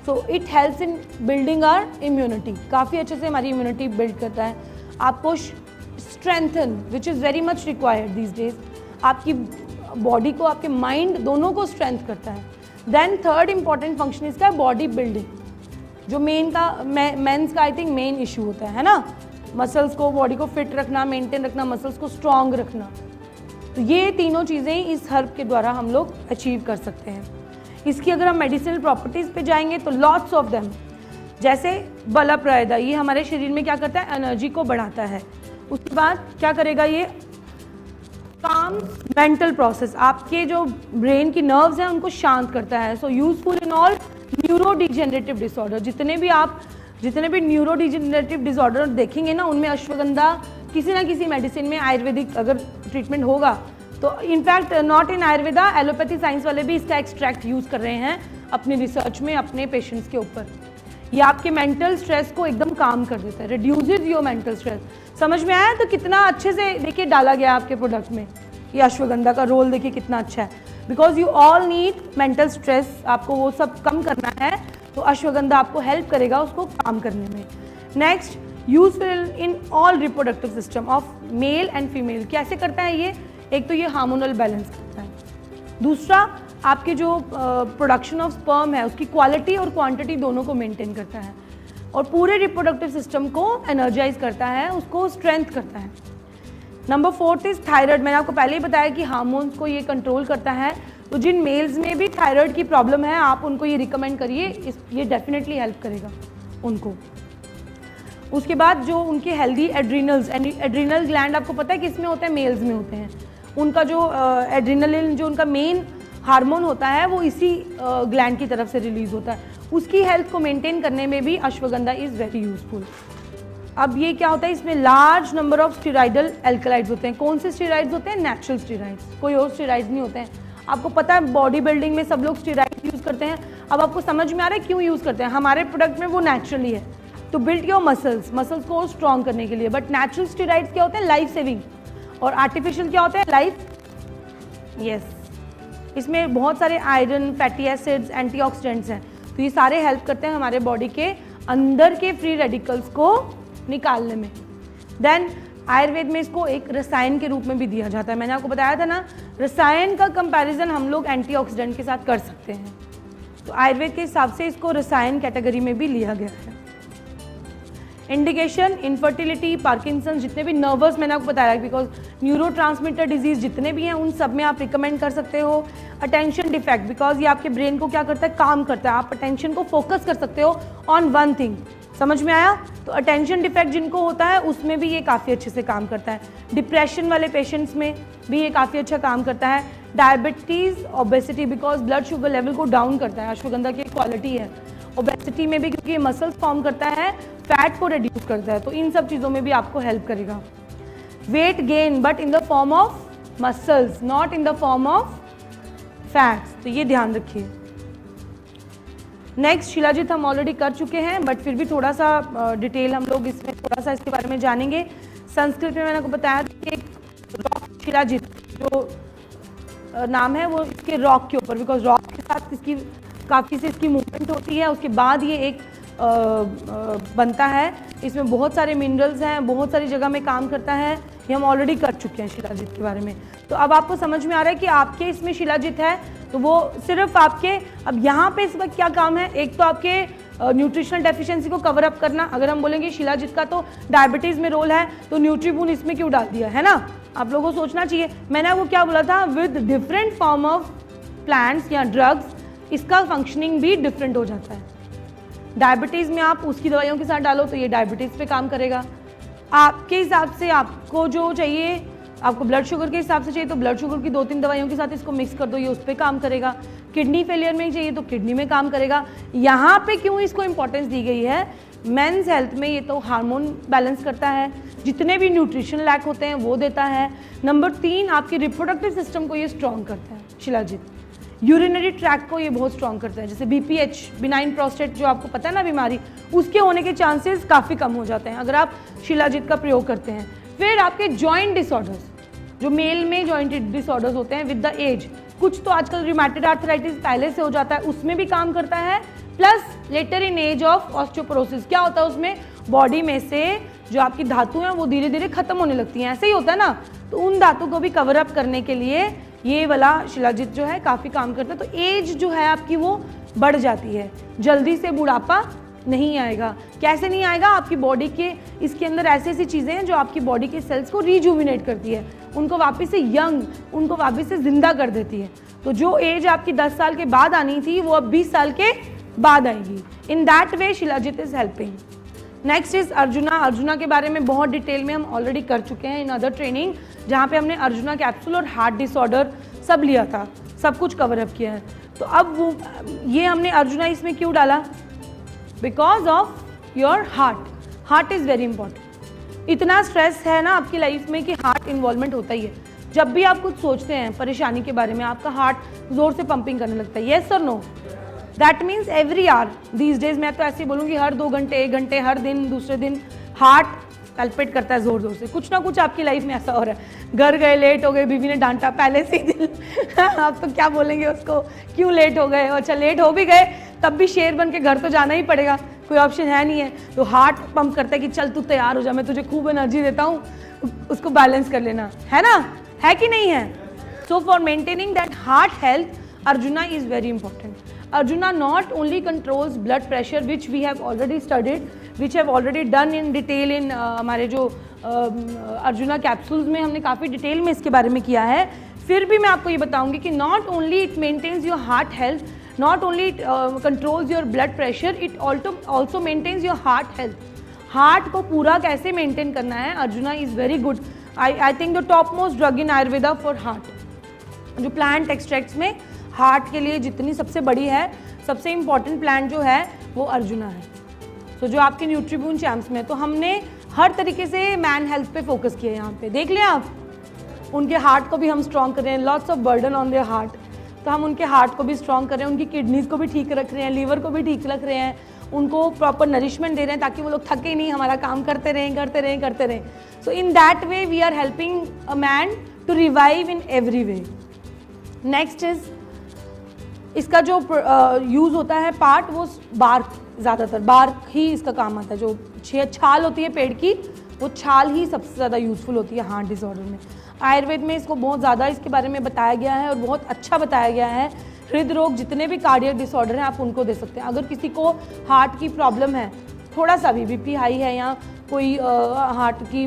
so it helps in building our immunity, काफ़ी अच्छे से हमारी इम्यूनिटी बिल्ड करता है। आपको strengthen, which is very much required these days, आपकी बॉडी को, आपके माइंड दोनों को स्ट्रेंथ करता है। देन थर्ड इंपॉर्टेंट फंक्शन इसका है बॉडी बिल्डिंग, जो मेंस का आई थिंक मेन इशू होता है ना, मसल्स को, बॉडी को फिट रखना, मेंटेन रखना, मसल्स को स्ट्रॉन्ग रखना। तो ये तीनों चीज़ें इस हर्ब के द्वारा हम लोग अचीव कर सकते हैं। इसकी अगर हम मेडिसिनल प्रॉपर्टीज़ पे जाएंगे तो लॉट्स ऑफ देम, जैसे बलप्रयदा, ये हमारे शरीर में क्या करता है, एनर्जी को बढ़ाता है। उसके बाद क्या करेगा, ये काम मेंटल प्रोसेस, आपके जो ब्रेन की नर्व्स हैं उनको शांत करता है। So useful in all neuro degenerative disorder. जितने भी न्यूरो डिजेनरेटिव डिसऑर्डर देखेंगे ना, उनमें अश्वगंधा किसी ना किसी मेडिसिन में, आयुर्वेदिक अगर ट्रीटमेंट होगा तो, in fact not in Ayurveda, allopathy science वाले भी इसका एक्सट्रैक्ट यूज़ कर रहे हैं अपनी रिसर्च में, अपने पेशेंट्स के ऊपर। ये आपके मेंटल स्ट्रेस को एकदम काम कर देता है, रिड्यूसेस योर मेंटल स्ट्रेस। समझ में आया? तो कितना अच्छे से देखिए डाला गया आपके प्रोडक्ट में। ये अश्वगंधा का रोल देखिए कितना अच्छा है, because you all need mental stress, आपको वो सब कम करना है, तो अश्वगंधा आपको हेल्प करेगा उसको काम करने में। Next, useful in all reproductive system of male and female. कैसे करता है ये? एक तो ये हार्मोनल बैलेंस करता है, दूसरा आपके जो प्रोडक्शन ऑफ स्पर्म है उसकी क्वालिटी और क्वांटिटी दोनों को मेंटेन करता है, और पूरे रिप्रोडक्टिव सिस्टम को एनर्जाइज करता है, उसको स्ट्रेंथ करता है। Number 4 is thyroid. मैंने आपको पहले ही बताया कि हार्मोन्स को ये कंट्रोल करता है, तो जिन मेल्स में भी थायराइड की प्रॉब्लम है आप उनको ये रिकमेंड करिए, ये डेफिनेटली हेल्प करेगा उनको। उसके बाद जो उनके हेल्दी एड्रीनल्स, एड्रीनल ग्लैंड आपको पता है किस में होते हैं? मेल्स में होते हैं। उनका जो एड्रीनलिन जो उनका मेन हार्मोन होता है वो इसी ग्लैंड की तरफ से रिलीज होता है, उसकी हेल्थ को मेंटेन करने में भी अश्वगंधा इज़ वेरी यूजफुल। अब ये क्या होता है, इसमें लार्ज नंबर ऑफ स्टेरॉइडल एल्कलाइड्स होते हैं। कौन से स्टेरॉइड्स होते हैं? नेचुरल स्टेरॉइड्स, कोई और स्टेरॉइड्स नहीं होते हैं। आपको पता है बॉडी बिल्डिंग में सब लोग स्टेरॉइड्स यूज़ करते हैं। अब आपको समझ में आ रहा है क्यों यूज़ करते हैं? हमारे प्रोडक्ट में वो नेचुरली है, तो बिल्ड योर मसल्स को स्ट्रॉन्ग करने के लिए। बट नेचुरल स्टेरॉइड्स क्या होते हैं? Life saving. और आर्टिफिशियल क्या होते हैं? लाइफ, यस, इसमें बहुत सारे आयरन, फैटी एसिड्स, एंटीऑक्सीडेंट्स हैं, तो ये सारे हेल्प करते हैं हमारे बॉडी के अंदर के फ्री रेडिकल्स को निकालने में। देन आयुर्वेद में इसको एक रसायन के रूप में भी दिया जाता है। मैंने आपको बताया था ना, रसायन का कंपैरिजन हम लोग एंटीऑक्सीडेंट के साथ कर सकते हैं, तो आयुर्वेद के हिसाब से इसको रसायन कैटेगरी में भी लिया गया है। इंडिकेशन, इनफर्टिलिटी, पार्किंसन, जितने भी नर्वस मैंने आपको बताया, बिकॉज न्यूरोट्रांसमीटर डिजीज जितने भी हैं उन सब में आप रिकमेंड कर सकते हो। अटेंशन डिफेक्ट, बिकॉज ये आपके ब्रेन को क्या करता है? काम करता है, आप अटेंशन को फोकस कर सकते हो ऑन वन थिंग। समझ में आया? तो अटेंशन डिफेक्ट जिनको होता है उसमें भी ये काफ़ी अच्छे से काम करता है। डिप्रेशन वाले पेशेंट्स में भी ये काफ़ी अच्छा काम करता है। Diabetes, obesity, because blood sugar level को डाउन करता है, अश्वगंधा की क्वालिटी है। ओबेसिटी में भी क्योंकि ये मसल्स फॉर्म करता है, फैट को रिड्यूस करता है, तो इन सब चीज़ों में भी आपको हेल्प करेगा। Weight gain, but in the form of muscles, not in the form of fats, तो ये ध्यान रखिए। नेक्स्ट, शिलाजित हम ऑलरेडी कर चुके हैं, बट फिर भी थोड़ा सा डिटेल हम लोग इसमें थोड़ा सा इसके बारे में जानेंगे। संस्कृत में मैंने आपको बताया कि एक रॉक शिलाजित जो नाम है वो इसके रॉक के ऊपर, बिकॉज रॉक के साथ इसकी काफ़ी से इसकी मूवमेंट होती है, उसके बाद ये एक बनता है। इसमें बहुत सारे मिनरल्स हैं, बहुत सारी जगह में काम करता है, ये हम ऑलरेडी कर चुके हैं शिलाजित के बारे में। तो अब आपको समझ में आ रहा है कि आपके इसमें शिलाजित है तो वो सिर्फ आपके, अब यहाँ पे इस वक्त क्या काम है? एक तो आपके न्यूट्रिशनल डेफिशिएंसी को कवर अप करना। अगर हम बोलेंगे शिलाजित का तो डायबिटीज़ में रोल है, तो न्यूट्रीबून इसमें क्यों डाल दिया है ना? आप लोगों को सोचना चाहिए। मैंने वो क्या बोला था, with different form of plants या ड्रग्स इसका फंक्शनिंग भी डिफरेंट हो जाता है। डायबिटीज़ में आप उसकी दवाइयों के साथ डालो तो ये डायबिटीज़ पे काम करेगा। आपके हिसाब से आपको जो चाहिए, आपको ब्लड शुगर के हिसाब से चाहिए तो ब्लड शुगर की 2-3 दवाइयों के साथ इसको मिक्स कर दो, ये उस पर काम करेगा। किडनी फेलियर में चाहिए तो किडनी में काम करेगा। यहाँ पे क्यों इसको इंपॉर्टेंस दी गई है? मेंस हेल्थ में ये तो हार्मोन बैलेंस करता है, जितने भी न्यूट्रिशन लैक होते हैं वो देता है। नंबर 3, आपके रिप्रोडक्टिव सिस्टम को ये स्ट्रॉन्ग करता है शिलाजित। यूरिनरी ट्रैक को ये बहुत स्ट्रॉन्ग करता है, जैसे BPH, बिनाइन प्रोस्टेट जो आपको पता है ना बीमारी, उसके होने के चांसेस काफ़ी कम हो जाते हैं अगर आप शिलाजित का प्रयोग करते हैं। फिर आपके जॉइंट डिसऑर्डर्स, जो मेल में जॉइंट डिसऑर्डर्स होते हैं विद द एज, कुछ तो आजकल रिमेटॉइड आर्थराइटिस पहले से हो जाता है, उसमें भी काम करता है। Plus later in age of osteoporosis, क्या होता है उसमें? बॉडी में से जो आपकी धातु हैं वो धीरे धीरे खत्म होने लगती हैं, ऐसे ही होता है ना, तो उन धातु को भी कवर अप करने के लिए ये वाला शिलाजित जो है काफ़ी काम करता है। तो एज जो है आपकी वो बढ़ जाती है, जल्दी से बुढ़ापा नहीं आएगा। कैसे नहीं आएगा? आपकी बॉडी के इसके अंदर ऐसी ऐसी चीज़ें हैं जो आपकी बॉडी के सेल्स को रिजुविनेट करती है, उनको वापस से यंग, उनको वापस से जिंदा कर देती है। तो जो एज आपकी 10 साल के बाद आनी थी वो अब 20 साल के बाद आएगी। इन that way shilajit is helping. Next is arjuna. Arjuna के बारे में बहुत डिटेल में हम ऑलरेडी कर चुके हैं इन अदर ट्रेनिंग, जहाँ पे हमने अर्जुना कैप्सूल और हार्ट डिसऑर्डर सब लिया था, सब कुछ कवर अप किया है। तो अब वो ये हमने अर्जुना इसमें क्यों डाला? Because of your heart. Heart is very important. इतना स्ट्रेस है ना आपकी लाइफ में कि हार्ट इन्वॉल्वमेंट होता ही है। जब भी आप कुछ सोचते हैं परेशानी के बारे में, आपका हार्ट जोर से पंपिंग करने लगता है। येस और no? That means every hour these days, मैं तो ऐसे ही बोलूँगी हर 2 घंटे 1 घंटे हर दिन दूसरे दिन हार्ट पैल्पिट करता है ज़ोर ज़ोर से। कुछ ना कुछ आपकी लाइफ में ऐसा हो रहा है। घर गए लेट हो गए, बीवी ने डांटा पहले से ही दिल आप तो क्या बोलेंगे उसको, क्यों लेट हो गए। अच्छा लेट हो भी गए तब भी शेर बन के घर तो जाना ही पड़ेगा, कोई ऑप्शन है नहीं है। तो हार्ट पंप करता है कि चल तू तैयार हो जा, मैं तुझे खूब एनर्जी देता हूँ, उसको बैलेंस कर लेना, है ना, है कि नहीं है। So for maintaining that heart health, Arjuna is very important. Arjuna not only controls blood pressure, which we have already studied, which have already done in detail in हमारे जो Arjuna capsules में हमने काफ़ी डिटेल में इसके बारे में किया है। फिर भी मैं आपको ये बताऊंगी कि not only it maintains your heart health, not only it controls your blood pressure, it also maintains your heart health. Heart को पूरा कैसे मेंटेन करना है, arjuna is very good. I think the top most drug in Ayurveda for heart. जो plant extracts में heart के लिए जितनी सबसे बड़ी है, सबसे इम्पॉर्टेंट प्लांट जो है वो अर्जुना है। तो जो आपके न्यूट्रीबून चैम्प्स में, तो हमने हर तरीके से मैन हेल्थ पे फोकस किया। यहाँ पे देख लें आप, उनके हार्ट को भी हम स्ट्रॉन्ग कर रहे हैं, lots of burden on their heart, तो हम उनके हार्ट को भी स्ट्रॉन्ग कर रहे हैं, उनकी किडनीज को भी ठीक रख रहे हैं, लीवर को भी ठीक रख रहे हैं, उनको प्रॉपर नरिशमेंट दे रहे हैं ताकि वो लोग थके नहीं, हमारा काम करते रहें। So in that way we are helping a man to revive in every way. Next is इसका जो यूज़ होता है पार्ट, वो बार्क, ज़्यादातर बार्क ही इसका काम आता है। जो छाल होती है पेड़ की, वो छाल ही सबसे ज़्यादा यूज़फुल होती है हार्ट डिसऑर्डर में। आयुर्वेद में इसको बहुत ज़्यादा इसके बारे में बताया गया है और बहुत अच्छा बताया गया है। हृदय रोग, जितने भी कार्डियक डिसऑर्डर हैं, आप उनको दे सकते हैं। अगर किसी को हार्ट की प्रॉब्लम है, थोड़ा सा भी बीपी हाई है या कोई हार्ट की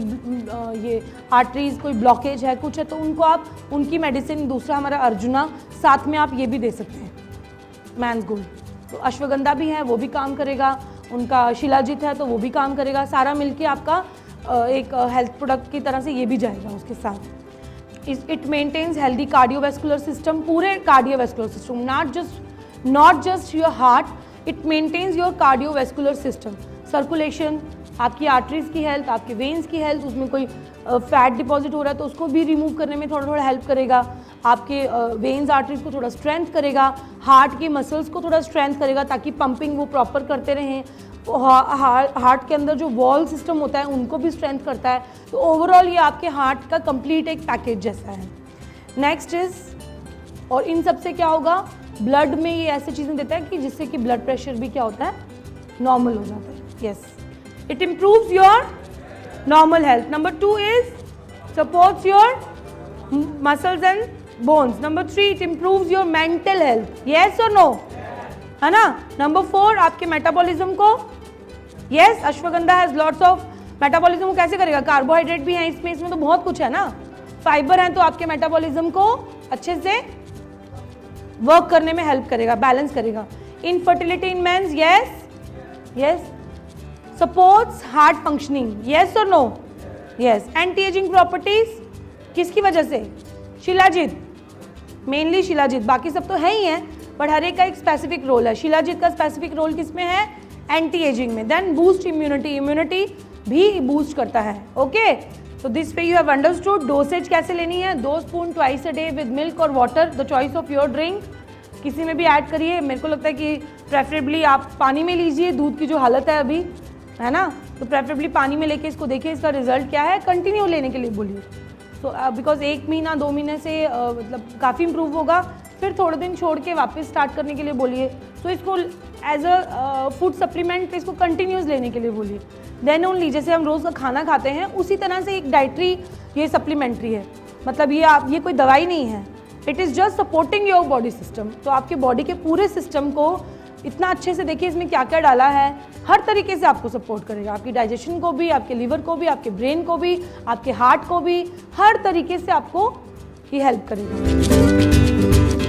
ये आर्टरीज कोई ब्लॉकेज है, कुछ है, तो उनको आप उनकी मेडिसिन, दूसरा हमारा अर्जुना, साथ में आप ये भी दे सकते हैं मैंस गोल्ड। तो अश्वगंधा भी है, वो भी काम करेगा, उनका शिलाजीत है तो वो भी काम करेगा। सारा मिलके आपका एक हेल्थ प्रोडक्ट की तरह से ये भी जाएगा उसके साथ। It maintains healthy cardiovascular system, पूरे cardiovascular system, not just your heart, it maintains your cardiovascular system, circulation, आपकी आर्टरीज की हेल्थ, आपके वेन्स की हेल्थ, उसमें कोई फैट डिपॉजिट हो रहा है तो उसको भी रिमूव करने में थोड़ा थोड़ा हेल्प करेगा, आपके वेन्स आर्टरीज को थोड़ा स्ट्रेंथ करेगा, हार्ट की मसल्स को थोड़ा स्ट्रेंथ करेगा ताकि पंपिंग वो प्रॉपर करते रहें। हार्ट के अंदर जो वॉल सिस्टम होता है उनको भी स्ट्रेंथ करता है। तो ओवरऑल ये आपके हार्ट का कंप्लीट एक पैकेज जैसा है। नेक्स्ट इज, और इन सब से क्या होगा, ब्लड में ये ऐसी चीज़ें देता है कि जिससे कि ब्लड प्रेशर भी क्या होता है, नॉर्मल हो जाता है। Yes, it improves your normal health. Number 2 is supports your muscles and bones. Number 3, it improves your mental health. Yes or no? है ना। Number 4, आपके मेटाबॉलिज्म को, yes, ashwagandha has lots of metabolism को कैसे करेगा, कार्बोहाइड्रेट भी है इसमें तो बहुत कुछ है ना, फाइबर है, तो आपके मेटाबॉलिज्म को अच्छे से वर्क करने में हेल्प करेगा, बैलेंस करेगा। Infertility in men's, yes, supports heart functioning, yes or no? Yes. Anti-aging properties किसकी वजह से, शिलाजीत, मेनली शिलाजीत, बाकी सब तो है ही है, बट हर एक का एक स्पेसिफिक रोल है। शिलाजीत का स्पेसिफिक रोल किसमें है, एंटी एजिंग में। देन बूस्ट इम्यूनिटी भी बूस्ट करता है। ओके, तो this way you have understood. Dosage कैसे लेनी है, 2 spoon twice a day with milk और water, the choice of your drink. किसी में भी ऐड करिए, मेरे को लगता है कि प्रेफरेबली आप पानी में लीजिए, दूध की जो हालत है अभी, है ना, तो प्रेफरेबली पानी में लेके इसको देखिए इसका रिजल्ट क्या है, कंटिन्यू लेने के लिए बोलिए। सो बिकॉज 1 महीना 2 महीने से मतलब काफ़ी इंप्रूव होगा, फिर थोड़े दिन छोड़ के वापस स्टार्ट करने के लिए बोलिए। तो इसको एज अ फूड सप्लीमेंट इसको कंटिन्यूस लेने के लिए बोलिए। देन ओनली, जैसे हम रोज़ का खाना खाते हैं उसी तरह से एक डाइटरी ये सप्लीमेंट्री है, मतलब ये कोई दवाई नहीं है, it is just supporting your body system. तो आपके बॉडी के पूरे सिस्टम को इतना अच्छे से देखिए इसमें क्या क्या डाला है, हर तरीके से आपको सपोर्ट करेगा, आपकी डाइजेशन को भी, आपके लीवर को भी, आपके ब्रेन को भी, आपके हार्ट को भी, हर तरीके से आपको ये हेल्प करेगा।